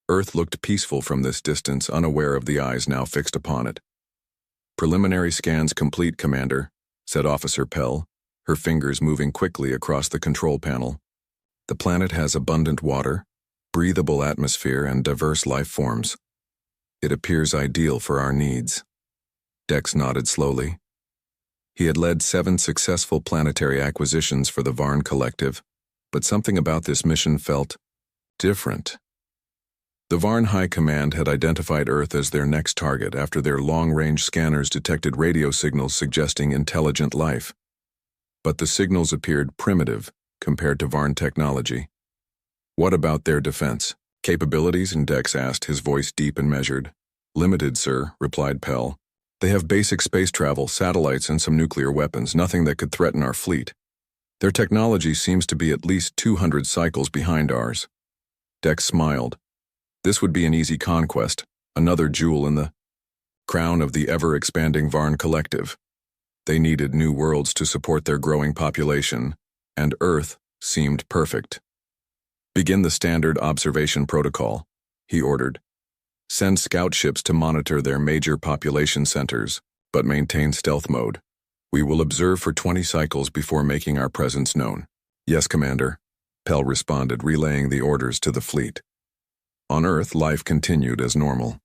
Earth looked peaceful from this distance, unaware of the eyes now fixed upon it. Preliminary scans complete, Commander, said Officer Pell, her fingers moving quickly across the control panel. The planet has abundant water, breathable atmosphere, and diverse life forms. It appears ideal for our needs. Dex nodded slowly. He had led 7 successful planetary acquisitions for the Varn Collective, but something about this mission felt different. The Varn High Command had identified Earth as their next target after their long-range scanners detected radio signals suggesting intelligent life. But the signals appeared primitive compared to Varn technology. What about their defense capabilities? Dex asked, his voice deep and measured. Limited, sir, replied Pell. They have basic space travel, satellites, and some nuclear weapons, nothing that could threaten our fleet. Their technology seems to be at least 200 cycles behind ours. Dex smiled. This would be an easy conquest, another jewel in the crown of the ever-expanding Varn Collective. They needed new worlds to support their growing population, and Earth seemed perfect. Begin the standard observation protocol, he ordered. Send scout ships to monitor their major population centers, but maintain stealth mode. We will observe for 20 cycles before making our presence known. Yes, Commander, Pell responded, relaying the orders to the fleet. On Earth, life continued as normal.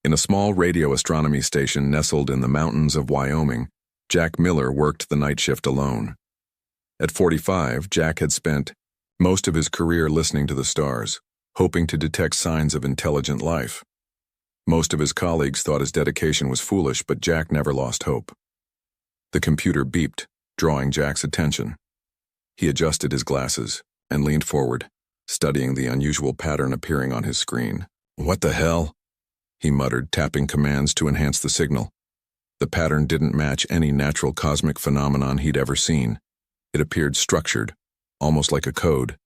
In a small radio astronomy station nestled in the mountains of Wyoming, Jack Miller worked the night shift alone. At 45, Jack had spent most of his career listening to the stars, hoping to detect signs of intelligent life. Most of his colleagues thought his dedication was foolish, but Jack never lost hope. The computer beeped, drawing Jack's attention. He adjusted his glasses and leaned forward, studying the unusual pattern appearing on his screen. What the hell? He muttered, tapping commands to enhance the signal. The pattern didn't match any natural cosmic phenomenon he'd ever seen. It appeared structured, almost like a code.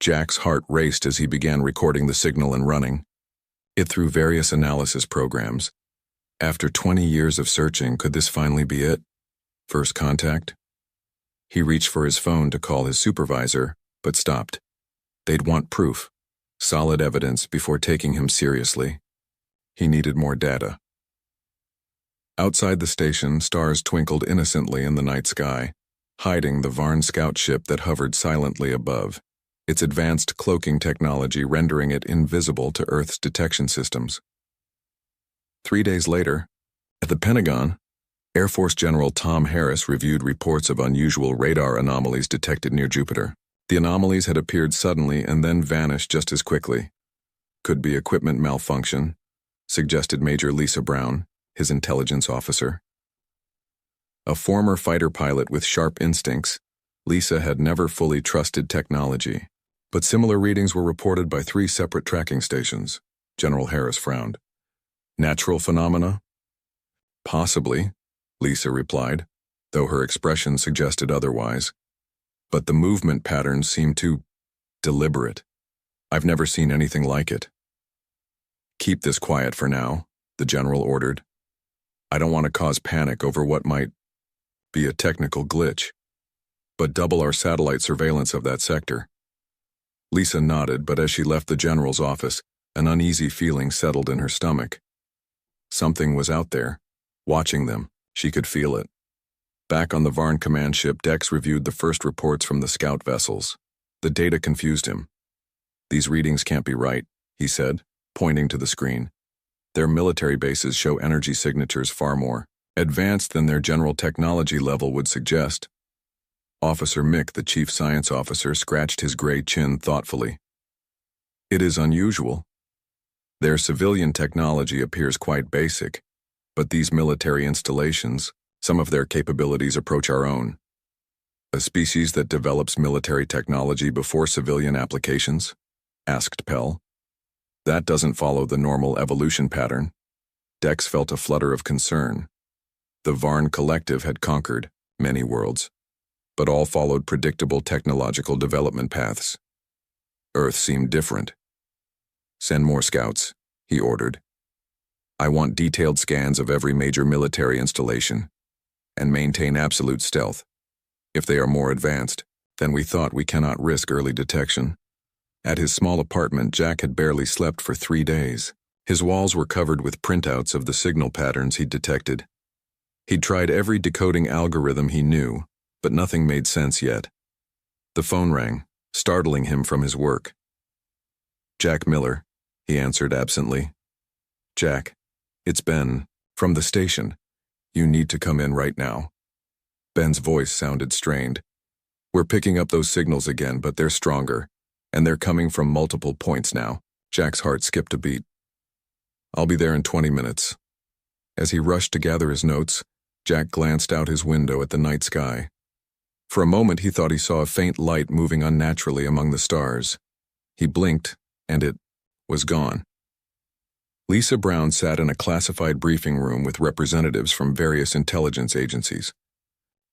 Jack's heart raced as he began recording the signal and running it through various analysis programs. After 20 years of searching, could this finally be it? First contact? He reached for his phone to call his supervisor, but stopped. They'd want proof, solid evidence before taking him seriously. He needed more data. Outside the station, stars twinkled innocently in the night sky, hiding the Varn scout ship that hovered silently above, its advanced cloaking technology rendering it invisible to Earth's detection systems. 3 days later, at the Pentagon, Air Force General Tom Harris reviewed reports of unusual radar anomalies detected near Jupiter. The anomalies had appeared suddenly and then vanished just as quickly. Could be equipment malfunction, suggested Major Lisa Brown, his intelligence officer. A former fighter pilot with sharp instincts, Lisa had never fully trusted technology, but similar readings were reported by 3 separate tracking stations. General Harris frowned. Natural phenomena? Possibly, Lisa replied, though her expression suggested otherwise. But the movement patterns seemed too deliberate. I've never seen anything like it. Keep this quiet for now, the general ordered. I don't want to cause panic over what might be a technical glitch, but double our satellite surveillance of that sector. Lisa nodded, but as she left the general's office, an uneasy feeling settled in her stomach. Something was out there, watching them. She could feel it. Back on the Varn command ship, Dex reviewed the first reports from the scout vessels. The data confused him. These readings can't be right, he said, pointing to the screen. Their military bases show energy signatures far more advanced than their general technology level would suggest. Officer Mick, the chief science officer, scratched his gray chin thoughtfully. It is unusual. Their civilian technology appears quite basic, but these military installations, some of their capabilities approach our own. A species that develops military technology before civilian applications? Asked Pell. That doesn't follow the normal evolution pattern. Dex felt a flutter of concern. The Varn Collective had conquered many worlds, but all followed predictable technological development paths. Earth seemed different. Send more scouts, he ordered. I want detailed scans of every major military installation, and maintain absolute stealth. If they are more advanced than we thought, we cannot risk early detection. At his small apartment, Jack had barely slept for 3 days. His walls were covered with printouts of the signal patterns he'd detected. He'd tried every decoding algorithm he knew, but nothing made sense yet. The phone rang, startling him from his work. "Jack Miller," he answered absently. "Jack, it's Ben, from the station. You need to come in right now." Ben's voice sounded strained. "We're picking up those signals again, but they're stronger, and they're coming from multiple points now." Jack's heart skipped a beat. "I'll be there in 20 minutes. As he rushed to gather his notes, Jack glanced out his window at the night sky. For a moment he thought he saw a faint light moving unnaturally among the stars. He blinked, and it was gone. Lisa Brown sat in a classified briefing room with representatives from various intelligence agencies.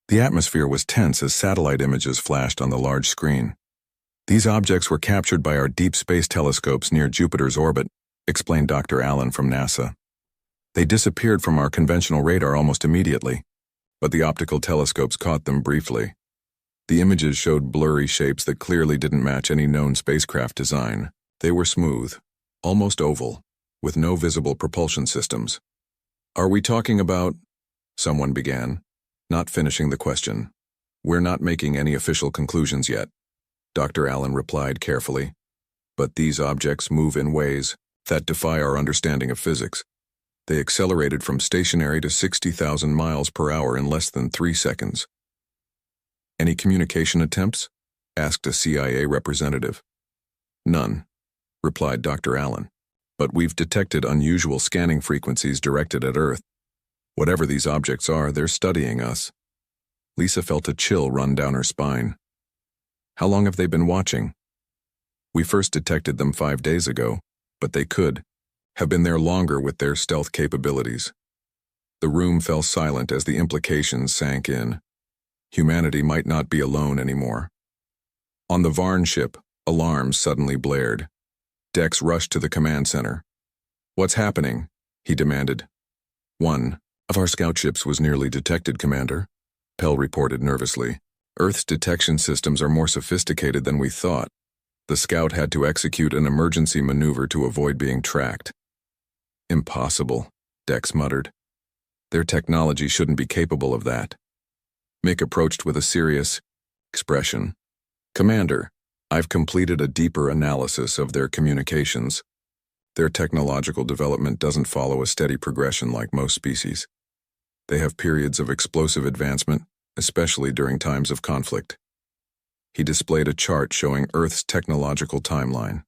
The atmosphere was tense as satellite images flashed on the large screen. "These objects were captured by our deep space telescopes near Jupiter's orbit," explained Dr. Allen from NASA. "They disappeared from our conventional radar almost immediately, but the optical telescopes caught them briefly. The images showed blurry shapes that clearly didn't match any known spacecraft design. They were smooth, almost oval, with no visible propulsion systems." "Are we talking about—" someone began, not finishing the question. "We're not making any official conclusions yet," Dr. Allen replied carefully. "But these objects move in ways that defy our understanding of physics. They accelerated from stationary to 60,000 miles per hour in less than 3 seconds. "Any communication attempts?" asked a CIA representative. "None," replied Dr. Allen. "But we've detected unusual scanning frequencies directed at Earth. Whatever these objects are, they're studying us." Lisa felt a chill run down her spine. "How long have they been watching?" "We first detected them 5 days ago, but they could have been there longer with their stealth capabilities." The room fell silent as the implications sank in. Humanity might not be alone anymore. On the Varn ship, alarms suddenly blared. Dex rushed to the command center. "What's happening?" he demanded. "One of our scout ships was nearly detected, Commander," Pell reported nervously. "Earth's detection systems are more sophisticated than we thought. The scout had to execute an emergency maneuver to avoid being tracked." "Impossible," Dex muttered. "Their technology shouldn't be capable of that." Mick approached with a serious expression. "Commander, I've completed a deeper analysis of their communications. Their technological development doesn't follow a steady progression like most species. They have periods of explosive advancement, especially during times of conflict." He displayed a chart showing Earth's technological timeline.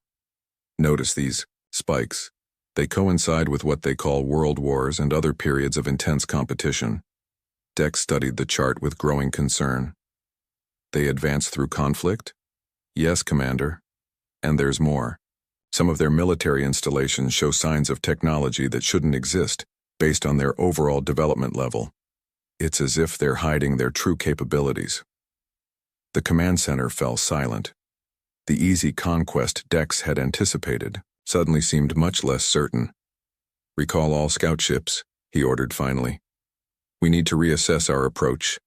"Notice these spikes. They coincide with what they call world wars and other periods of intense competition." Dex studied the chart with growing concern. "They advance through conflict?" "Yes, Commander. And there's more. Some of their military installations show signs of technology that shouldn't exist based on their overall development level. It's as if they're hiding their true capabilities." The command center fell silent. The easy conquest Dex had anticipated suddenly seemed much less certain. "Recall all scout ships," he ordered finally. "We need to reassess our approach.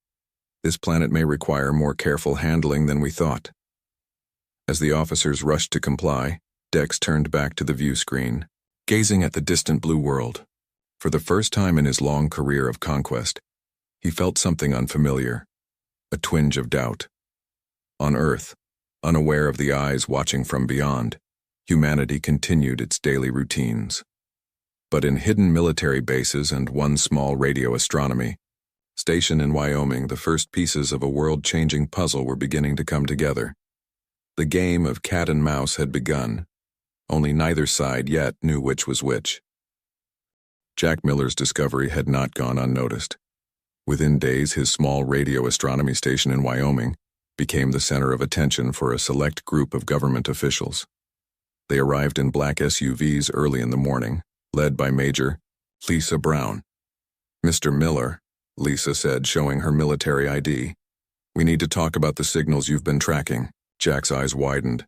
This planet may require more careful handling than we thought." As the officers rushed to comply, Dex turned back to the view screen, gazing at the distant blue world. For the first time in his long career of conquest, he felt something unfamiliar, a twinge of doubt. On Earth, unaware of the eyes watching from beyond, humanity continued its daily routines. But in hidden military bases and one small radio astronomy station in Wyoming, the first pieces of a world-changing puzzle were beginning to come together. The game of cat and mouse had begun, only neither side yet knew which was which. Jack Miller's discovery had not gone unnoticed. Within days, his small radio astronomy station in Wyoming became the center of attention for a select group of government officials. They arrived in black SUVs early in the morning, led by Major Lisa Brown. "Mr. Miller," Lisa said, showing her military ID. "We need to talk about the signals you've been tracking." Jack's eyes widened.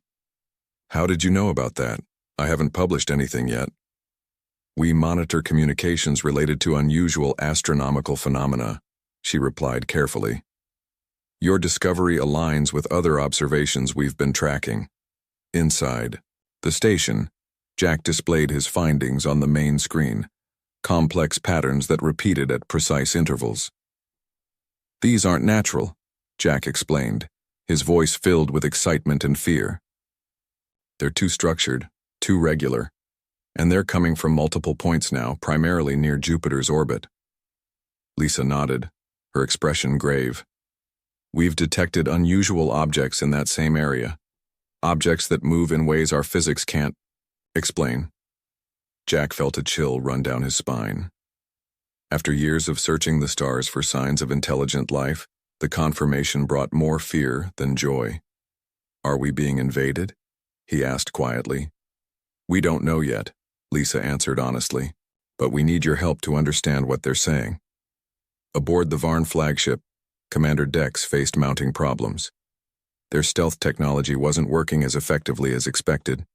"How did you know about that? I haven't published anything yet." "We monitor communications related to unusual astronomical phenomena," she replied carefully. "Your discovery aligns with other observations we've been tracking. Inside the station, Jack displayed his findings on the main screen, complex patterns that repeated at precise intervals. "These aren't natural," Jack explained, his voice filled with excitement and fear. "They're too structured, too regular, and they're coming from multiple points now, primarily near Jupiter's orbit." Lisa nodded, her expression grave. "We've detected unusual objects in that same area, objects that move in ways our physics can't explain." Jack felt a chill run down his spine. After years of searching the stars for signs of intelligent life, the confirmation brought more fear than joy. "Are we being invaded?" he asked quietly. "We don't know yet," Lisa answered honestly, "but we need your help to understand what they're saying." Aboard the Varn flagship, Commander Dex faced mounting problems. Their stealth technology wasn't working as effectively as expected.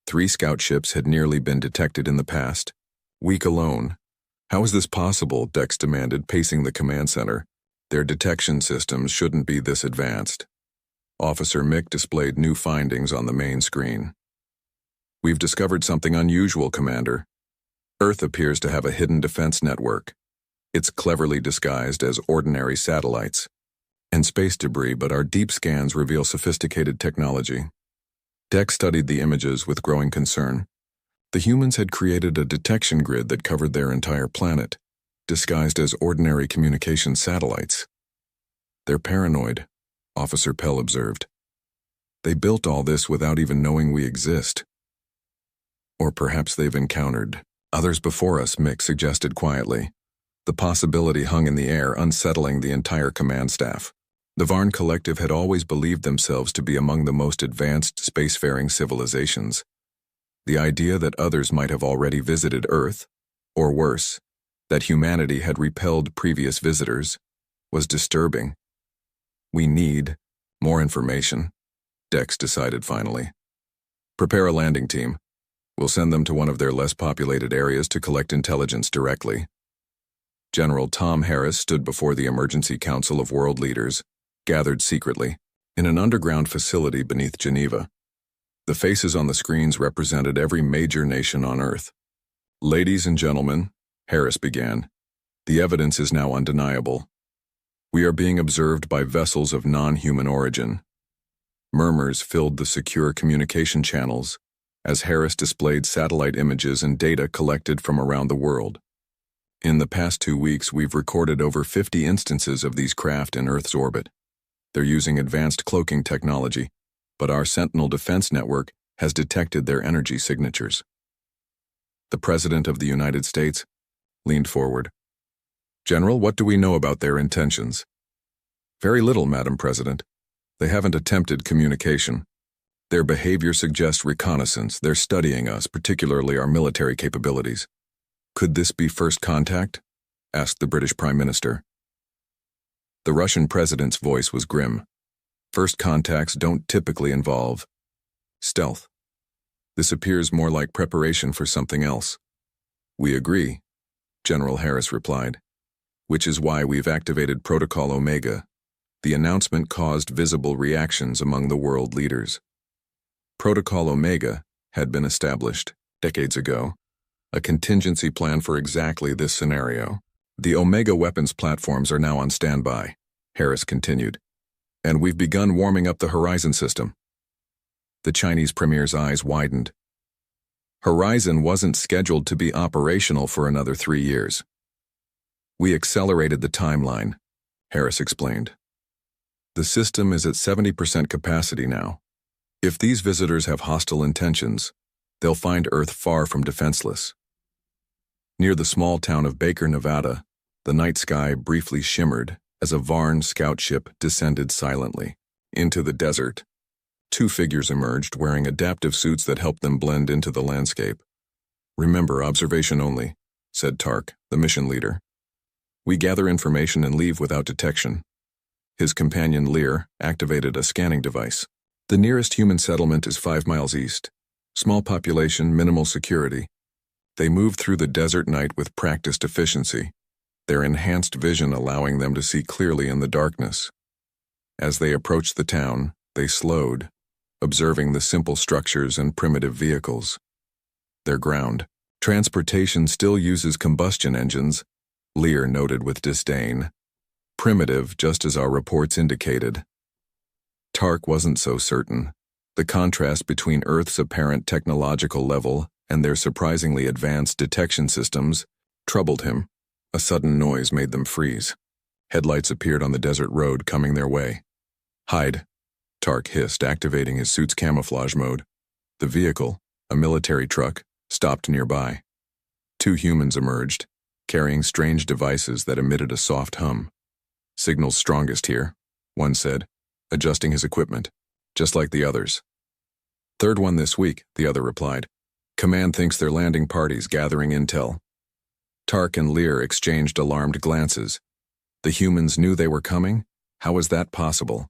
3 scout ships had nearly been detected in the past. Week alone. "How is this possible?" Dex demanded, pacing the command center. "Their detection systems shouldn't be this advanced." Officer Mick displayed new findings on the main screen. "We've discovered something unusual, Commander. Earth appears to have a hidden defense network. It's cleverly disguised as ordinary satellites and space debris, but our deep scans reveal sophisticated technology." Dex studied the images with growing concern. The humans had created a detection grid that covered their entire planet, disguised as ordinary communication satellites. "They're paranoid," Officer Pell observed. "They built all this without even knowing we exist. Or perhaps they've encountered others before us," Mick suggested quietly. The possibility hung in the air, unsettling the entire command staff. The Varn Collective had always believed themselves to be among the most advanced spacefaring civilizations. The idea that others might have already visited Earth, or worse, that humanity had repelled previous visitors, was disturbing. "We need more information," Dex decided finally. "Prepare a landing team. We'll send them to one of their less populated areas to collect intelligence directly." General Tom Harris stood before the Emergency Council of World Leaders, gathered secretly, in an underground facility beneath Geneva. The faces on the screens represented every major nation on Earth. "Ladies and gentlemen," Harris began, "the evidence is now undeniable. We are being observed by vessels of non-human origin." Murmurs filled the secure communication channels as Harris displayed satellite images and data collected from around the world. "In the past 2 weeks, we've recorded over 50 instances of these craft in Earth's orbit. They're using advanced cloaking technology, but our Sentinel defense network has detected their energy signatures." The President of the United States leaned forward. "General, what do we know about their intentions?" "Very little, Madam President. They haven't attempted communication. Their behavior suggests reconnaissance. They're studying us, particularly our military capabilities." "Could this be first contact?" asked the British Prime Minister. The Russian president's voice was grim. "First contacts don't typically involve stealth. This appears more like preparation for something else." "We agree," General Harris replied, "which is why we've activated Protocol Omega." The announcement caused visible reactions among the world leaders. Protocol Omega had been established decades ago, a contingency plan for exactly this scenario. "The Omega weapons platforms are now on standby," Harris continued, "and we've begun warming up the Horizon system." The Chinese premier's eyes widened. Horizon wasn't scheduled to be operational for another 3 years. "We accelerated the timeline," Harris explained. "The system is at 70% capacity now. If these visitors have hostile intentions, they'll find Earth far from defenseless." Near the small town of Baker, Nevada, the night sky briefly shimmered as a Varn scout ship descended silently into the desert. 2 figures emerged wearing adaptive suits that helped them blend into the landscape. "Remember, observation only," said Tark, the mission leader. "We gather information and leave without detection." His companion Lear activated a scanning device. "The nearest human settlement is 5 miles east. Small population, minimal security." They moved through the desert night with practiced efficiency, their enhanced vision allowing them to see clearly in the darkness. As they approached the town, they slowed, observing the simple structures and primitive vehicles. They're ground. Transportation still uses combustion engines, Lear noted with disdain. Primitive, just as our reports indicated. Tark wasn't so certain. The contrast between Earth's apparent technological level and their surprisingly advanced detection systems troubled him. A sudden noise made them freeze. Headlights appeared on the desert road coming their way. "Hide," Tark hissed, activating his suit's camouflage mode. The vehicle, a military truck, stopped nearby. Two humans emerged, carrying strange devices that emitted a soft hum. "Signal's strongest here," one said, adjusting his equipment, just like the others. "Third one this week," the other replied. "Command thinks they're landing parties gathering intel." Tark and Lear exchanged alarmed glances. The humans knew they were coming? How was that possible?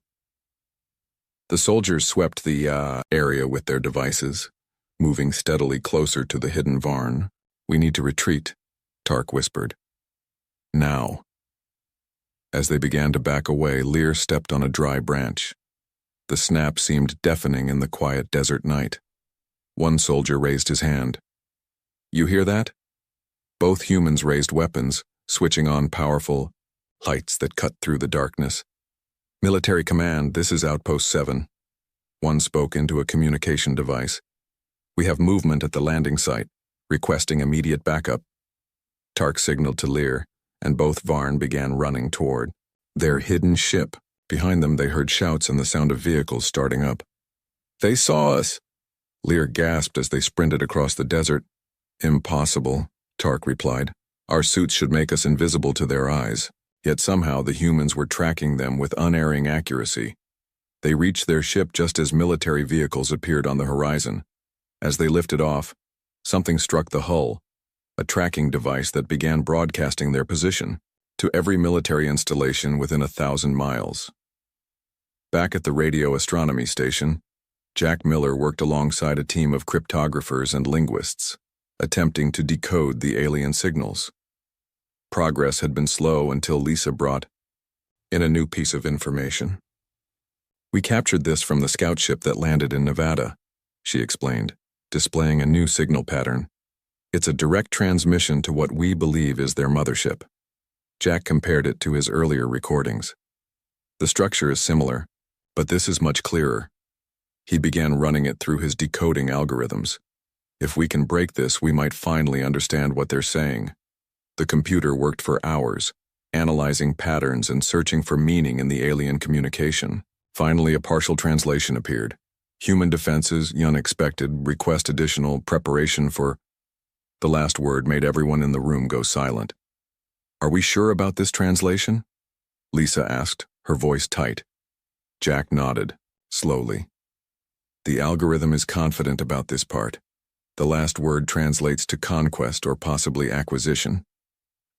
The soldiers swept the area with their devices, moving steadily closer to the hidden Varn. "We need to retreat," Tark whispered. "Now." As they began to back away, Lear stepped on a dry branch. The snap seemed deafening in the quiet desert night. One soldier raised his hand. "You hear that?" Both humans raised weapons, switching on powerful lights that cut through the darkness. "Military command, this is Outpost 7. One spoke into a communication device. "We have movement at the landing site, requesting immediate backup." Tark signaled to Lear, and both Varn began running toward their hidden ship. Behind them they heard shouts and the sound of vehicles starting up. "They saw us!" Lear gasped as they sprinted across the desert. "Impossible," Tark replied. "Our suits should make us invisible to their eyes." Yet somehow the humans were tracking them with unerring accuracy. They reached their ship just as military vehicles appeared on the horizon. As they lifted off, something struck the hull, a tracking device that began broadcasting their position to every military installation within 1,000 miles. Back at the radio astronomy station, Jack Miller worked alongside a team of cryptographers and linguists, attempting to decode the alien signals. Progress had been slow until Lisa brought in a new piece of information. "We captured this from the scout ship that landed in Nevada," she explained, displaying a new signal pattern. "It's a direct transmission to what we believe is their mothership." Jack compared it to his earlier recordings. "The structure is similar, but this is much clearer." He began running it through his decoding algorithms. "If we can break this, we might finally understand what they're saying." The computer worked for hours, analyzing patterns and searching for meaning in the alien communication. Finally, a partial translation appeared. "Human defenses, unexpected, request additional preparation for..." The last word made everyone in the room go silent. "Are we sure about this translation?" Lisa asked, her voice tight. Jack nodded, slowly. "The algorithm is confident about this part. The last word translates to conquest or possibly acquisition."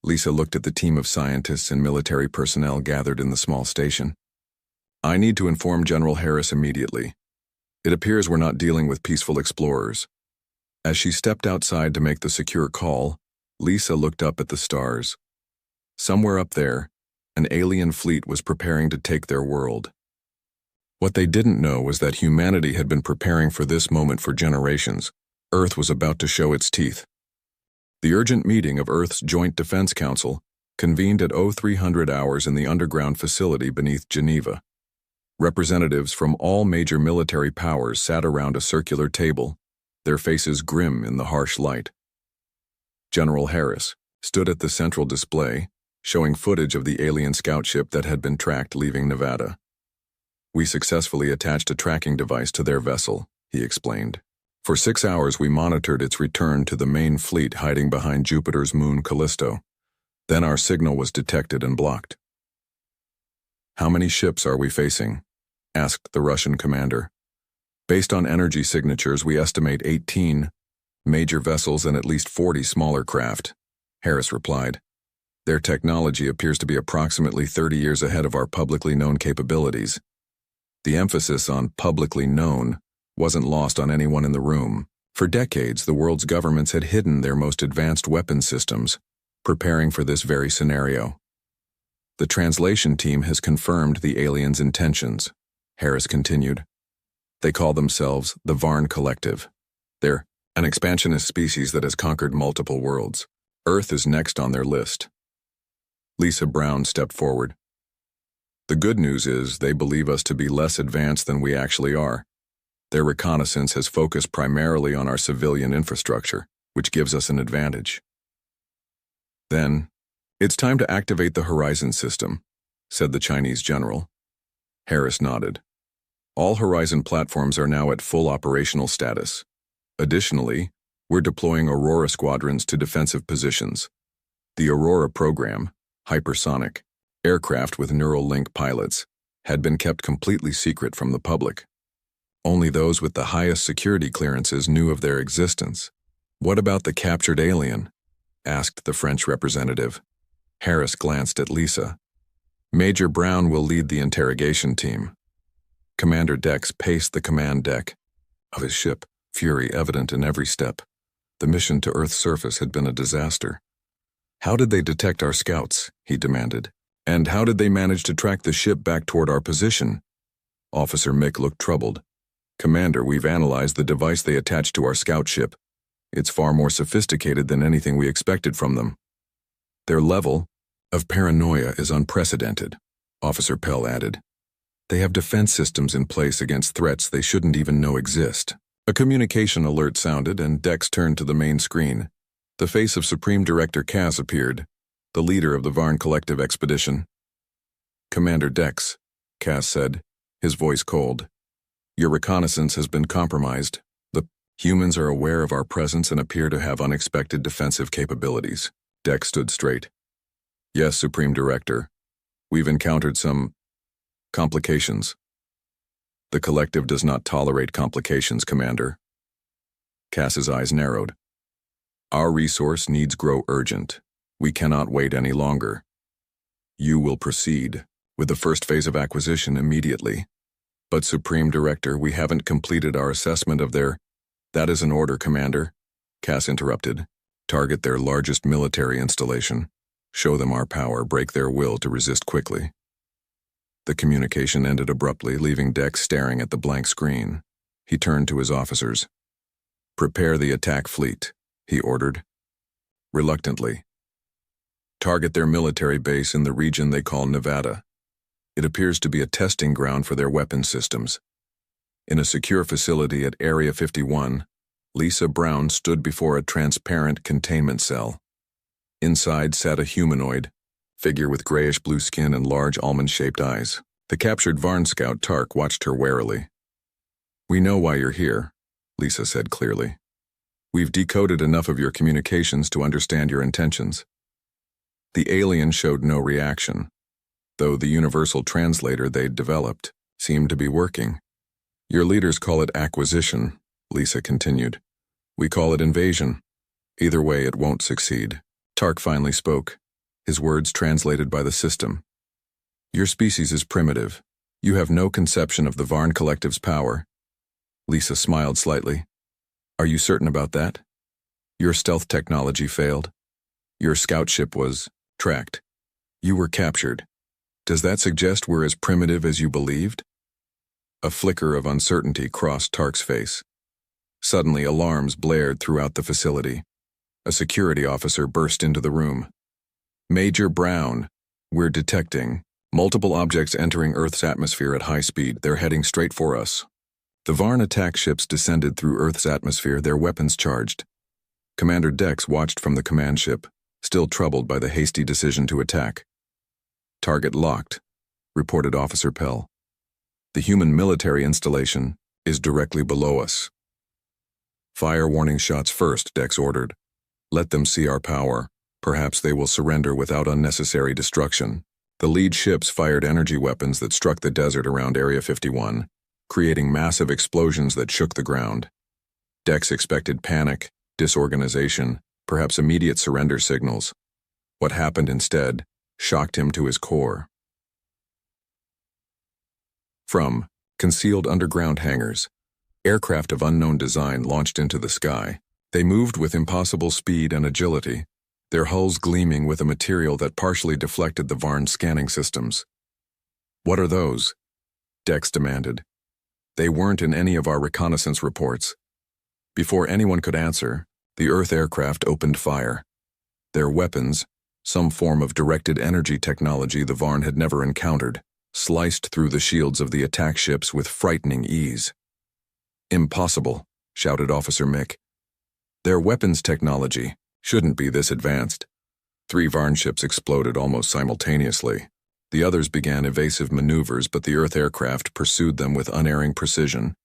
Lisa looked at the team of scientists and military personnel gathered in the small station. "I need to inform General Harris immediately. It appears we're not dealing with peaceful explorers." As she stepped outside to make the secure call, Lisa looked up at the stars. Somewhere up there, an alien fleet was preparing to take their world. What they didn't know was that humanity had been preparing for this moment for generations. Earth was about to show its teeth. The urgent meeting of Earth's Joint Defense Council convened at 0300 hours in the underground facility beneath Geneva. Representatives from all major military powers sat around a circular table, their faces grim in the harsh light. General Harris stood at the central display, showing footage of the alien scout ship that had been tracked leaving Nevada. "We successfully attached a tracking device to their vessel," he explained. "For 6 hours we monitored its return to the main fleet hiding behind Jupiter's moon Callisto. Then our signal was detected and blocked." "How many ships are we facing?" asked the Russian commander. "Based on energy signatures, we estimate 18 major vessels and at least 40 smaller craft," Harris replied. "Their technology appears to be approximately 30 years ahead of our publicly known capabilities." The emphasis on publicly known wasn't lost on anyone in the room. For decades, the world's governments had hidden their most advanced weapon systems, preparing for this very scenario. "The translation team has confirmed the aliens' intentions," Harris continued. "They call themselves the Varn Collective. They're An expansionist species that has conquered multiple worlds. Earth is next on their list. Lisa Brown stepped forward. The good news is they believe us to be less advanced than we actually are. Their reconnaissance has focused primarily on our civilian infrastructure, which gives us an advantage. Then, it's time to activate the Horizon system, said the Chinese general. Harris nodded. All Horizon platforms are now at full operational status. Additionally, we're deploying Aurora squadrons to defensive positions. The Aurora program, hypersonic, aircraft with neural link pilots, had been kept completely secret from the public. Only those with the highest security clearances knew of their existence. What about the captured alien? Asked the French representative. Harris glanced at Lisa. Major Brown will lead the interrogation team. Commander Dex paced the command deck of his ship, fury evident in every step. The mission to Earth's surface had been a disaster. How did they detect our scouts? He demanded. And how did they manage to track the ship back toward our position? Officer Mick looked troubled. Commander, we've analyzed the device they attached to our scout ship. It's far more sophisticated than anything we expected from them. Their level of paranoia is unprecedented, Officer Pell added. They have defense systems in place against threats they shouldn't even know exist. A communication alert sounded and Dex turned to the main screen. The face of Supreme Director Cass appeared, the leader of the Varn Collective expedition. Commander Dex, Cass said, his voice cold. Your reconnaissance has been compromised. The humans are aware of our presence and appear to have unexpected defensive capabilities. Dex stood straight. Yes, Supreme Director. We've encountered some complications. The Collective does not tolerate complications, Commander. Cass's eyes narrowed. Our resource needs grow urgent. We cannot wait any longer. You will proceed with the first phase of acquisition immediately. But Supreme Director, we haven't completed our assessment of their— That is an order, Commander, Cass interrupted. Target their largest military installation. Show them our power, break their will to resist quickly. The communication ended abruptly, leaving Dex staring at the blank screen. He turned to his officers. Prepare the attack fleet, he ordered. Reluctantly. Target their military base in the region they call Nevada. It appears to be a testing ground for their weapon systems. In a secure facility at Area 51, Lisa Brown stood before a transparent containment cell. Inside sat a humanoid figure with grayish-blue skin and large almond-shaped eyes. The captured Varn scout Tark watched her warily. We know why you're here, Lisa said clearly. We've decoded enough of your communications to understand your intentions. The alien showed no reaction, though the universal translator they'd developed seemed to be working. Your leaders call it acquisition, Lisa continued. We call it invasion. Either way, it won't succeed. Tark finally spoke, his words translated by the system. Your species is primitive. You have no conception of the Varn Collective's power. Lisa smiled slightly. Are you certain about that? Your stealth technology failed. Your scout ship was tracked. You were captured. Does that suggest we're as primitive as you believed? A flicker of uncertainty crossed Tark's face. Suddenly, alarms blared throughout the facility. A security officer burst into the room. Major Brown, we're detecting multiple objects entering Earth's atmosphere at high speed. They're heading straight for us. The Varn attack ships descended through Earth's atmosphere, their weapons charged. Commander Dex watched from the command ship, still troubled by the hasty decision to attack. Target locked, reported Officer Pell. The human military installation is directly below us. Fire warning shots first, Dex ordered. Let them see our power. Perhaps they will surrender without unnecessary destruction. The lead ships fired energy weapons that struck the desert around Area 51, creating massive explosions that shook the ground. Dex expected panic, disorganization, perhaps immediate surrender signals. What happened instead shocked him to his core. From concealed underground hangars, aircraft of unknown design launched into the sky. They moved with impossible speed and agility, their hulls gleaming with a material that partially deflected the Varn scanning systems. What are those? Dex demanded. They weren't in any of our reconnaissance reports. Before anyone could answer, the Earth aircraft opened fire. Their weapons, some form of directed energy technology the Varn had never encountered, sliced through the shields of the attack ships with frightening ease. "Impossible," shouted Officer Mick. "Their weapons technology shouldn't be this advanced." 3 Varn ships exploded almost simultaneously. The others began evasive maneuvers, but the Earth aircraft pursued them with unerring precision.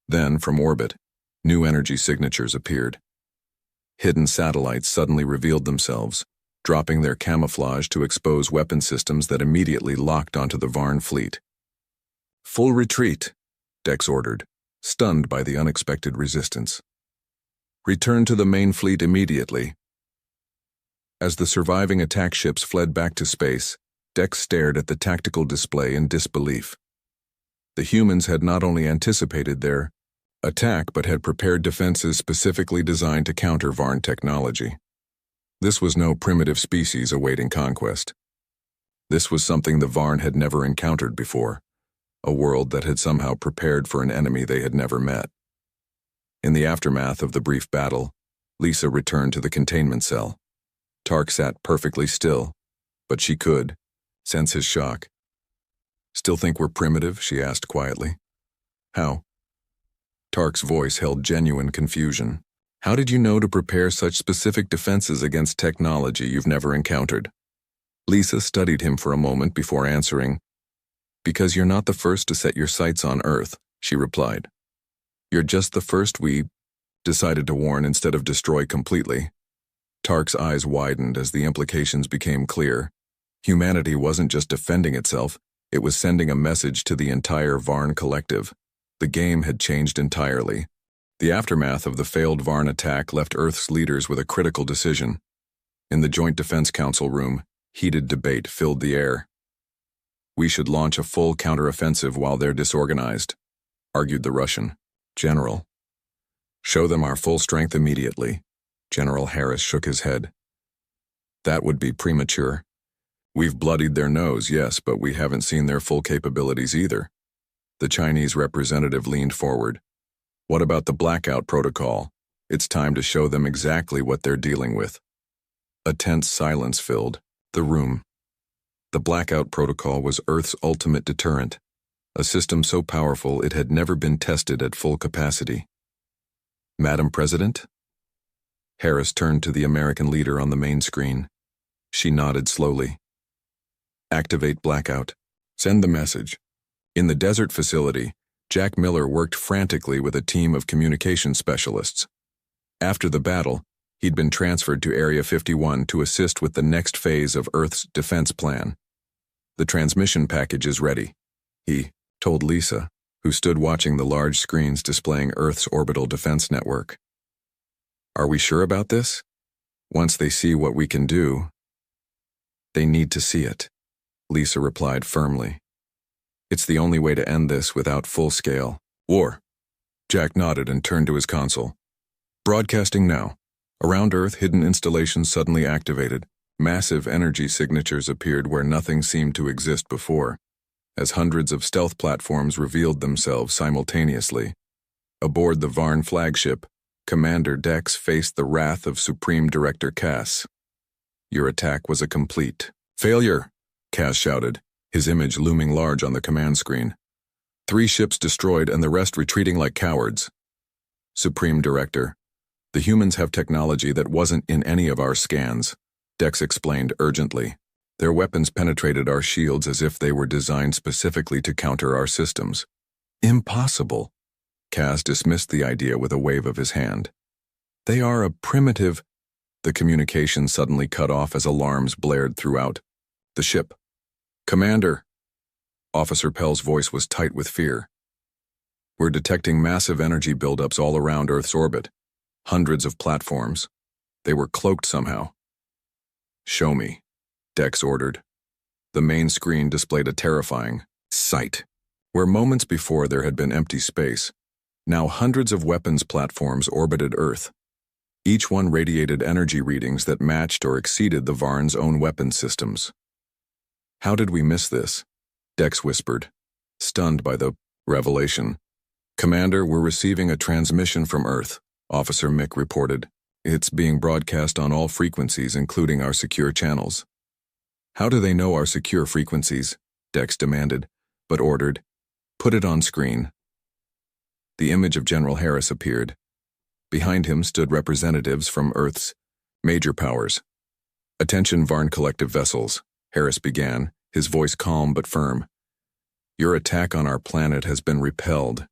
Then, from orbit, new energy signatures appeared. Hidden satellites suddenly revealed themselves, dropping their camouflage to expose weapon systems that immediately locked onto the Varn fleet. "Full retreat," Dex ordered, stunned by the unexpected resistance. "Return to the main fleet immediately." As the surviving attack ships fled back to space, Dex stared at the tactical display in disbelief. The humans had not only anticipated their attack but had prepared defenses specifically designed to counter Varn technology. This was no primitive species awaiting conquest. This was something the Varn had never encountered before, a world that had somehow prepared for an enemy they had never met. In the aftermath of the brief battle, Lisa returned to the containment cell. Tark sat perfectly still, but she could sense his shock. "Still think we're primitive?" she asked quietly. "How?" Tark's voice held genuine confusion. "How did you know to prepare such specific defenses against technology you've never encountered?" Lisa studied him for a moment before answering. "Because you're not the first to set your sights on Earth," she replied. "You're just the first we decided to warn instead of destroy completely." Tark's eyes widened as the implications became clear. Humanity wasn't just defending itself, it was sending a message to the entire Varn collective. The game had changed entirely. The aftermath of the failed Varn attack left Earth's leaders with a critical decision. In the Joint Defense Council room, heated debate filled the air. "We should launch a full counteroffensive while they're disorganized," argued the Russian general. "Show them our full strength immediately." General Harris shook his head. "That would be premature. We've bloodied their nose, yes, but we haven't seen their full capabilities either." The Chinese representative leaned forward. "What about the blackout protocol? It's time to show them exactly what they're dealing with." A tense silence filled the room. The blackout protocol was Earth's ultimate deterrent, a system so powerful it had never been tested at full capacity. "Madam President?" Harris turned to the American leader on the main screen. She nodded slowly. "Activate blackout. Send the message." In the desert facility, Jack Miller worked frantically with a team of communication specialists. After the battle, he'd been transferred to Area 51 to assist with the next phase of Earth's defense plan. "The transmission package is ready," he told Lisa, who stood watching the large screens displaying Earth's orbital defense network. "Are we sure about this? Once they see what we can do, they need to see it," Lisa replied firmly. "It's the only way to end this without full-scale war." Jack nodded and turned to his console. "Broadcasting now." Around Earth, hidden installations suddenly activated. Massive energy signatures appeared where nothing seemed to exist before, as hundreds of stealth platforms revealed themselves simultaneously. Aboard the Varn flagship, Commander Dex faced the wrath of Supreme Director Cass. "Your attack was a complete failure," Cass shouted, his image looming large on the command screen. "3 ships destroyed and the rest retreating like cowards." "Supreme Director, the humans have technology that wasn't in any of our scans," Dex explained urgently. "Their weapons penetrated our shields as if they were designed specifically to counter our systems." "Impossible." Cass dismissed the idea with a wave of his hand. "They are a primitive—" The communication suddenly cut off as alarms blared throughout the ship. "Commander!" Officer Pell's voice was tight with fear. "We're detecting massive energy buildups all around Earth's orbit. Hundreds of platforms. They were cloaked somehow." "Show me," Dex ordered. The main screen displayed a terrifying sight. Where moments before there had been empty space, now hundreds of weapons platforms orbited Earth. Each one radiated energy readings that matched or exceeded the Varn's own weapon systems. "How did we miss this?" Dex whispered, stunned by the revelation. "Commander, we're receiving a transmission from Earth," Officer Mick reported. It's being broadcast on all frequencies, including our secure channels. How do they know our secure frequencies? Dex demanded, but ordered, put it on screen. The image of General Harris appeared. Behind him stood representatives from Earth's major powers. Attention Varn collective vessels, Harris began, his voice calm but firm. Your attack on our planet has been repelled.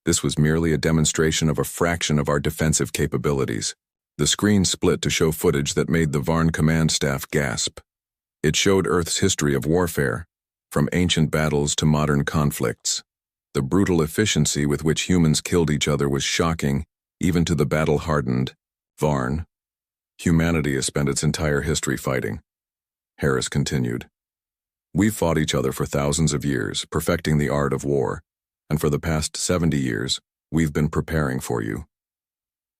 This was merely a demonstration of a fraction of our defensive capabilities. The screen split to show footage that made the Varn command staff gasp. It showed Earth's history of warfare, from ancient battles to modern conflicts. The brutal efficiency with which humans killed each other was shocking, even to the battle-hardened Varn. Humanity has spent its entire history fighting. Harris continued. We've fought each other for thousands of years, perfecting the art of war, and for the past 70 years, we've been preparing for you.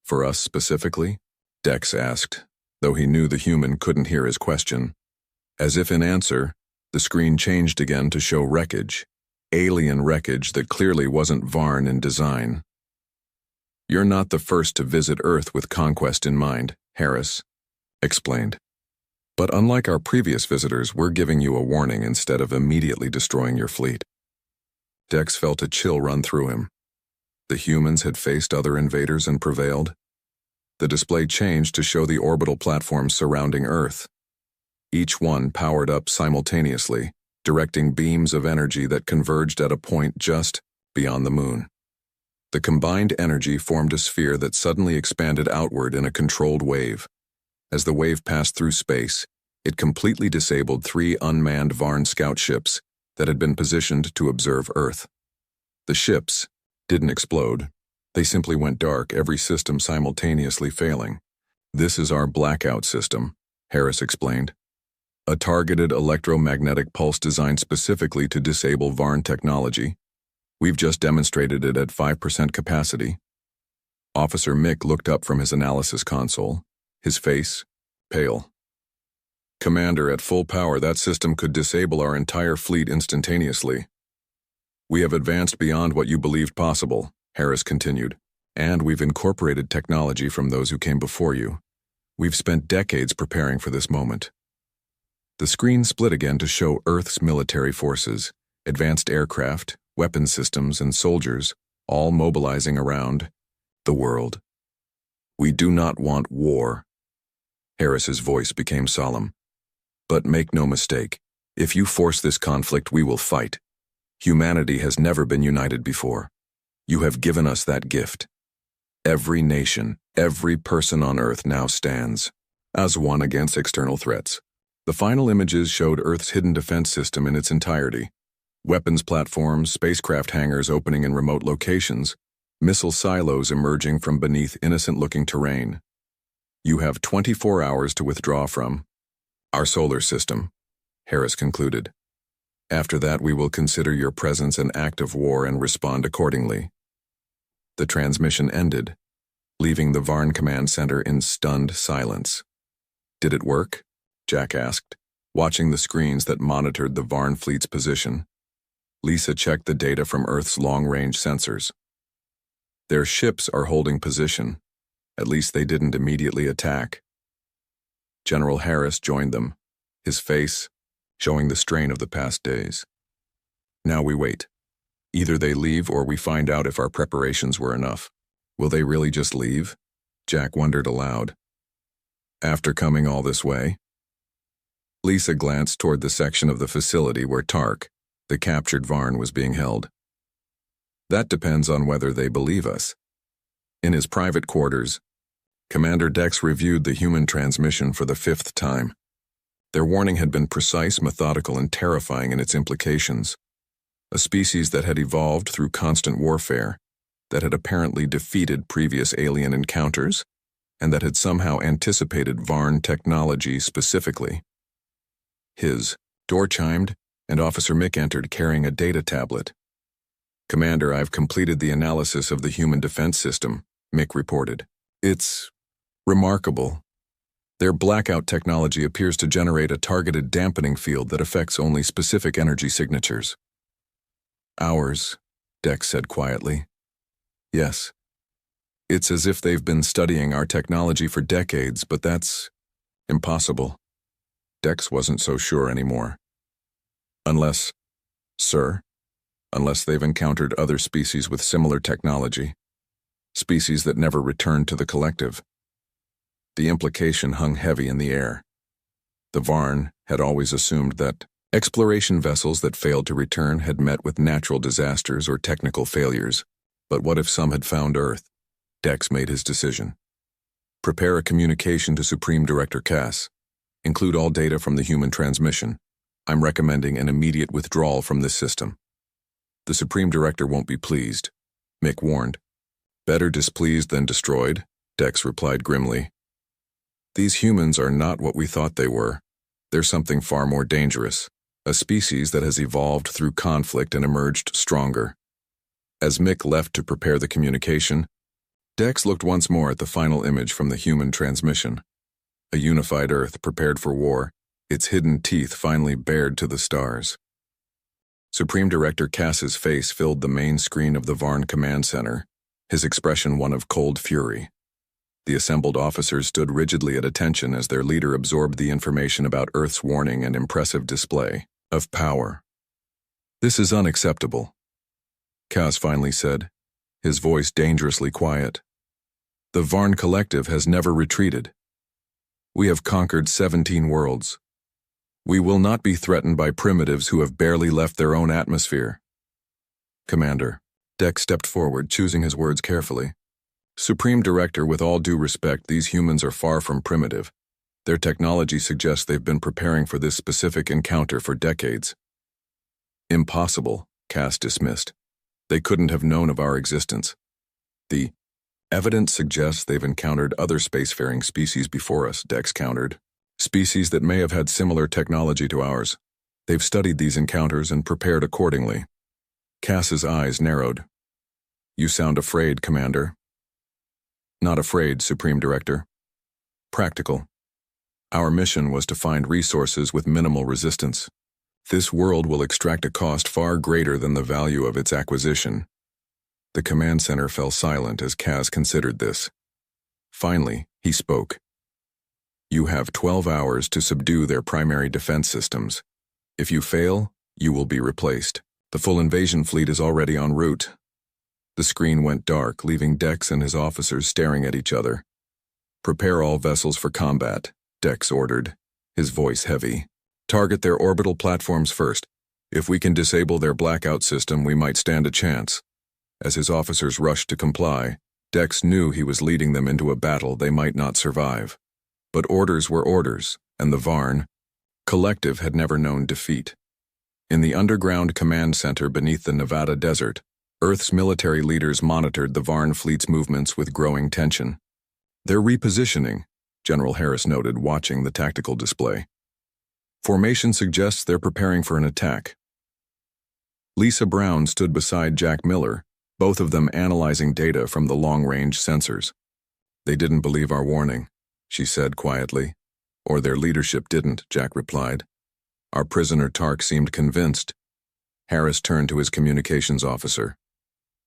For us specifically? Dex asked, though he knew the human couldn't hear his question. As if in answer, the screen changed again to show wreckage, alien wreckage that clearly wasn't Varn in design. You're not the first to visit Earth with conquest in mind, Harris explained. But unlike our previous visitors, we're giving you a warning instead of immediately destroying your fleet. Dex felt a chill run through him. The humans had faced other invaders and prevailed. The display changed to show the orbital platforms surrounding Earth. Each one powered up simultaneously, directing beams of energy that converged at a point just beyond the moon. The combined energy formed a sphere that suddenly expanded outward in a controlled wave. As the wave passed through space, it completely disabled 3 unmanned Varn scout ships that had been positioned to observe Earth. The ships didn't explode. They simply went dark, every system simultaneously failing. This is our blackout system, Harris explained. A targeted electromagnetic pulse designed specifically to disable Varn technology. We've just demonstrated it at 5% capacity. Officer Mick looked up from his analysis console, his face pale. Commander, at full power, that system could disable our entire fleet instantaneously. We have advanced beyond what you believed possible, Harris continued, and we've incorporated technology from those who came before you. We've spent decades preparing for this moment. The screen split again to show Earth's military forces, advanced aircraft, weapon systems, and soldiers, all mobilizing around the world. We do not want war. Harris's voice became solemn. But make no mistake, if you force this conflict, we will fight. Humanity has never been united before. You have given us that gift. Every nation, every person on Earth now stands as one against external threats. The final images showed Earth's hidden defense system in its entirety. Weapons platforms, spacecraft hangars opening in remote locations, missile silos emerging from beneath innocent-looking terrain. You have 24 hours to withdraw from our solar system, Harris concluded. After that, we will consider your presence an act of war and respond accordingly. The transmission ended, leaving the Varn Command Center in stunned silence. Did it work? Jack asked, watching the screens that monitored the Varn fleet's position. Lisa checked the data from Earth's long-range sensors. Their ships are holding position. At least they didn't immediately attack. General Harris joined them, his face showing the strain of the past days. Now we wait. Either they leave or we find out if our preparations were enough. Will they really just leave? Jack wondered aloud. After coming all this way? Lisa glanced toward the section of the facility where Tark, the captured Varn, was being held. That depends on whether they believe us. In his private quarters, Commander Dex reviewed the human transmission for the 5th time. Their warning had been precise, methodical, and terrifying in its implications. A species that had evolved through constant warfare, that had apparently defeated previous alien encounters, and that had somehow anticipated Varn technology specifically. His door chimed, and Officer Mick entered carrying a data tablet. Commander, I've completed the analysis of the human defense system, Mick reported. It's remarkable. Their blackout technology appears to generate a targeted dampening field that affects only specific energy signatures. Ours, Dex said quietly. Yes. It's as if they've been studying our technology for decades, but that's impossible. Dex wasn't so sure anymore. Unless, sir, unless they've encountered other species with similar technology, species that never returned to the collective. The implication hung heavy in the air. The Varn had always assumed that exploration vessels that failed to return had met with natural disasters or technical failures. But what if some had found Earth? Dex made his decision. Prepare a communication to Supreme Director Cass. Include all data from the human transmission. I'm recommending an immediate withdrawal from this system. The Supreme Director won't be pleased, Mick warned. Better displeased than destroyed, Dex replied grimly. These humans are not what we thought they were. They're something far more dangerous, a species that has evolved through conflict and emerged stronger. As Mick left to prepare the communication, Dex looked once more at the final image from the human transmission. A unified Earth prepared for war, its hidden teeth finally bared to the stars. Supreme Director Cass's face filled the main screen of the Varn Command Center, his expression one of cold fury. The assembled officers stood rigidly at attention as their leader absorbed the information about Earth's warning and impressive display of power. This is unacceptable, Cass finally said, his voice dangerously quiet. The Varn Collective has never retreated. We have conquered 17 worlds. We will not be threatened by primitives who have barely left their own atmosphere. Commander, Dex stepped forward, choosing his words carefully. Supreme Director, with all due respect, these humans are far from primitive. Their technology suggests they've been preparing for this specific encounter for decades. Impossible, Cass dismissed. They couldn't have known of our existence. The evidence suggests they've encountered other spacefaring species before us, Dex countered. Species that may have had similar technology to ours. They've studied these encounters and prepared accordingly. Cass's eyes narrowed. You sound afraid, Commander. Not afraid, Supreme Director. Practical. Our mission was to find resources with minimal resistance. This world will extract a cost far greater than the value of its acquisition. The command center fell silent as Cass considered this. Finally, he spoke. You have 12 hours to subdue their primary defense systems. If you fail, you will be replaced. The full invasion fleet is already en route. The screen went dark, leaving Dex and his officers staring at each other. Prepare all vessels for combat, Dex ordered, his voice heavy. Target their orbital platforms first. If we can disable their blackout system, we might stand a chance. As his officers rushed to comply, Dex knew he was leading them into a battle they might not survive. But orders were orders, and the Varn Collective had never known defeat. In the underground command center beneath the Nevada desert, Earth's military leaders monitored the Varn fleet's movements with growing tension. They're repositioning, General Harris noted, watching the tactical display. Formation suggests they're preparing for an attack. Lisa Brown stood beside Jack Miller, both of them analyzing data from the long-range sensors. They didn't believe our warning, she said quietly. Or their leadership didn't, Jack replied. Our prisoner Tark seemed convinced. Harris turned to his communications officer.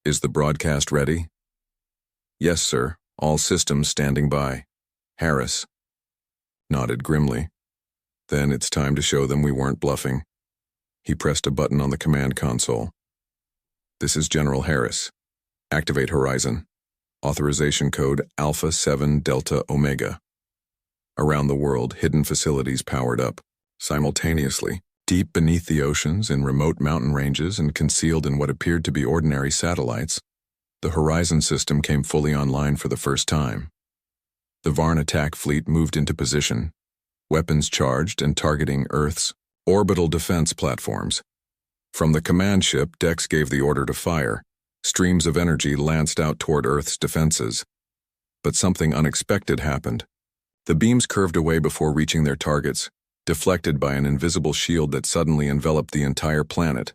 Is the broadcast ready? Yes, sir. All systems standing by. Harris nodded grimly. Then it's time to show them we weren't bluffing. He pressed a button on the command console. This is General Harris. Activate Horizon. Authorization code Alpha 7 Delta Omega. Around the world, hidden facilities powered up. Simultaneously, deep beneath the oceans, in remote mountain ranges and concealed in what appeared to be ordinary satellites, the Horizon system came fully online for the first time. The Varn attack fleet moved into position, weapons charged and targeting Earth's orbital defense platforms. From the command ship, Dex gave the order to fire. Streams of energy lanced out toward Earth's defenses. But something unexpected happened. The beams curved away before reaching their targets, deflected by an invisible shield that suddenly enveloped the entire planet.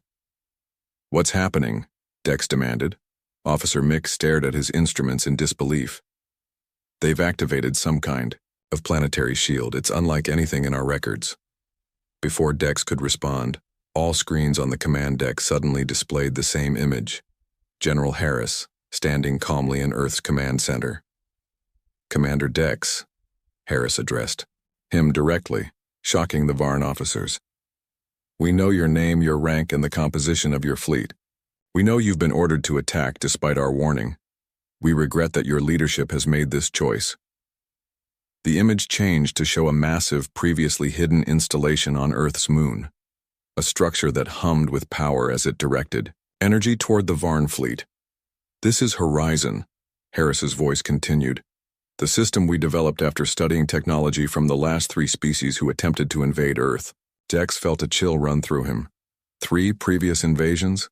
What's happening? Dex demanded. Officer Mick stared at his instruments in disbelief. They've activated some kind of planetary shield. It's unlike anything in our records. Before Dex could respond, all screens on the command deck suddenly displayed the same image. General Harris, standing calmly in Earth's command center. "Commander Dex," Harris addressed him directly, shocking the Varn officers. "We know your name, your rank, and the composition of your fleet. We know you've been ordered to attack despite our warning. We regret that your leadership has made this choice." The image changed to show a massive, previously hidden installation on Earth's moon, a structure that hummed with power as it directed energy toward the Varn fleet. "This is Horizon," Harris's voice continued. "The system we developed after studying technology from the last 3 species who attempted to invade Earth." Dex felt a chill run through him. 3 previous invasions?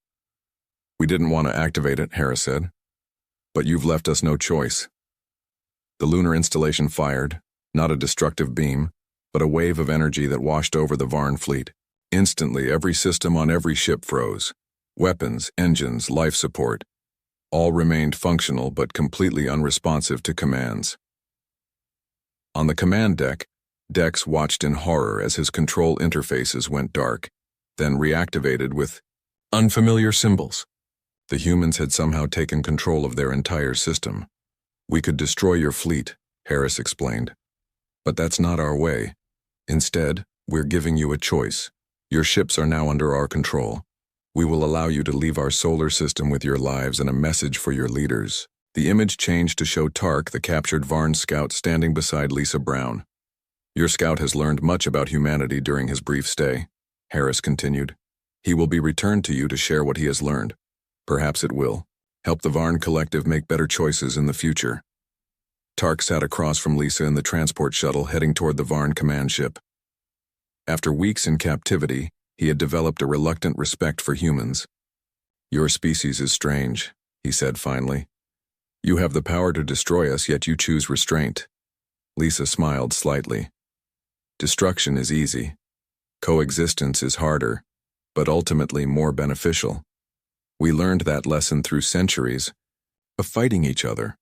"We didn't want to activate it," Harris said. "But you've left us no choice." The lunar installation fired, not a destructive beam, but a wave of energy that washed over the Varn fleet. Instantly, every system on every ship froze. Weapons, engines, life support. All remained functional but completely unresponsive to commands. On the command deck, Dex watched in horror as his control interfaces went dark, then reactivated with unfamiliar symbols. The humans had somehow taken control of their entire system. "We could destroy your fleet," Harris explained. "But that's not our way. Instead, we're giving you a choice. Your ships are now under our control. We will allow you to leave our solar system with your lives and a message for your leaders." The image changed to show Tark, the captured Varn scout, standing beside Lisa Brown. "Your scout has learned much about humanity during his brief stay," Harris continued. "He will be returned to you to share what he has learned. Perhaps it will help the Varn Collective make better choices in the future." Tark sat across from Lisa in the transport shuttle heading toward the Varn command ship. After weeks in captivity, he had developed a reluctant respect for humans. "Your species is strange," he said finally. "You have the power to destroy us, yet you choose restraint." Lisa smiled slightly. "Destruction is easy. Coexistence is harder, but ultimately more beneficial. We learned that lesson through centuries of fighting each other."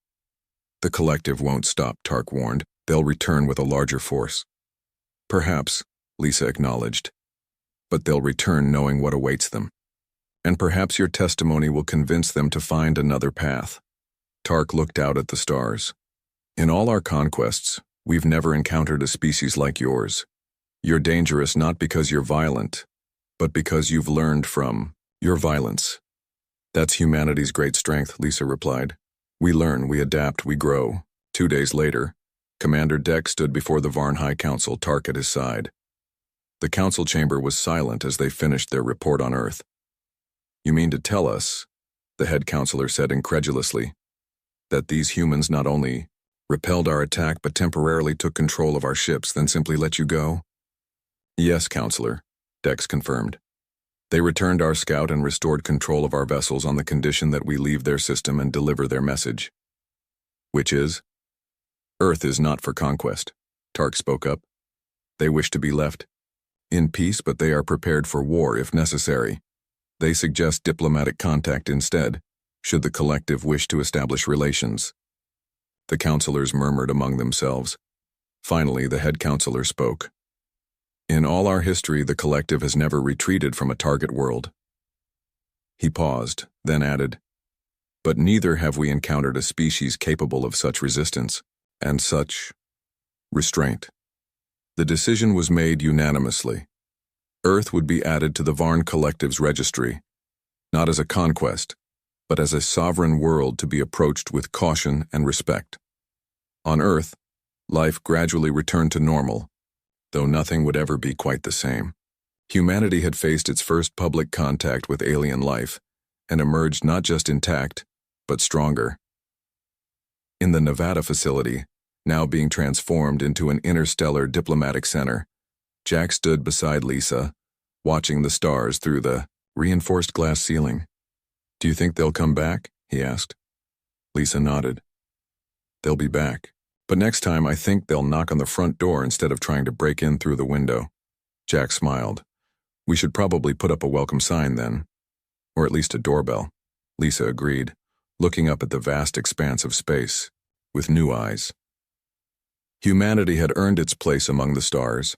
"The Collective won't stop," Tark warned. "They'll return with a larger force." "Perhaps," Lisa acknowledged. "But they'll return knowing what awaits them. And perhaps your testimony will convince them to find another path." Tark looked out at the stars. "In all our conquests, we've never encountered a species like yours. You're dangerous not because you're violent, but because you've learned from your violence." "That's humanity's great strength," Lisa replied. "We learn, we adapt, we grow." 2 days later, Commander Dex stood before the Varn High Council, Tark at his side. The council chamber was silent as they finished their report on Earth. "You mean to tell us," the head counselor said incredulously, "that these humans not only repelled our attack but temporarily took control of our ships, then simply let you go?" "Yes, Counselor," Dex confirmed. "They returned our scout and restored control of our vessels on the condition that we leave their system and deliver their message." "Which is?" "Earth is not for conquest," Tark spoke up. "They wish to be left in peace, but they are prepared for war if necessary. They suggest diplomatic contact instead, should the Collective wish to establish relations." The counselors murmured among themselves. Finally, the head counselor spoke. "In all our history, the Collective has never retreated from a target world." He paused, then added, "But neither have we encountered a species capable of such resistance and such restraint." The decision was made unanimously. Earth would be added to the Varn Collective's registry, not as a conquest, but as a sovereign world to be approached with caution and respect. On Earth, life gradually returned to normal, though nothing would ever be quite the same. Humanity had faced its first public contact with alien life and emerged not just intact, but stronger. In the Nevada facility, now being transformed into an interstellar diplomatic center, Jack stood beside Lisa, watching the stars through the reinforced glass ceiling. "Do you think they'll come back?" he asked. Lisa nodded. "They'll be back. But next time I think they'll knock on the front door instead of trying to break in through the window." Jack smiled. "We should probably put up a welcome sign then. Or at least a doorbell." Lisa agreed, looking up at the vast expanse of space with new eyes. Humanity had earned its place among the stars,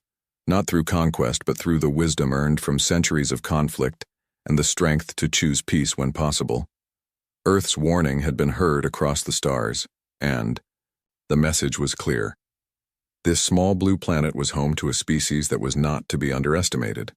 not through conquest but through the wisdom earned from centuries of conflict and the strength to choose peace when possible. Earth's warning had been heard across the stars, and the message was clear. This small blue planet was home to a species that was not to be underestimated.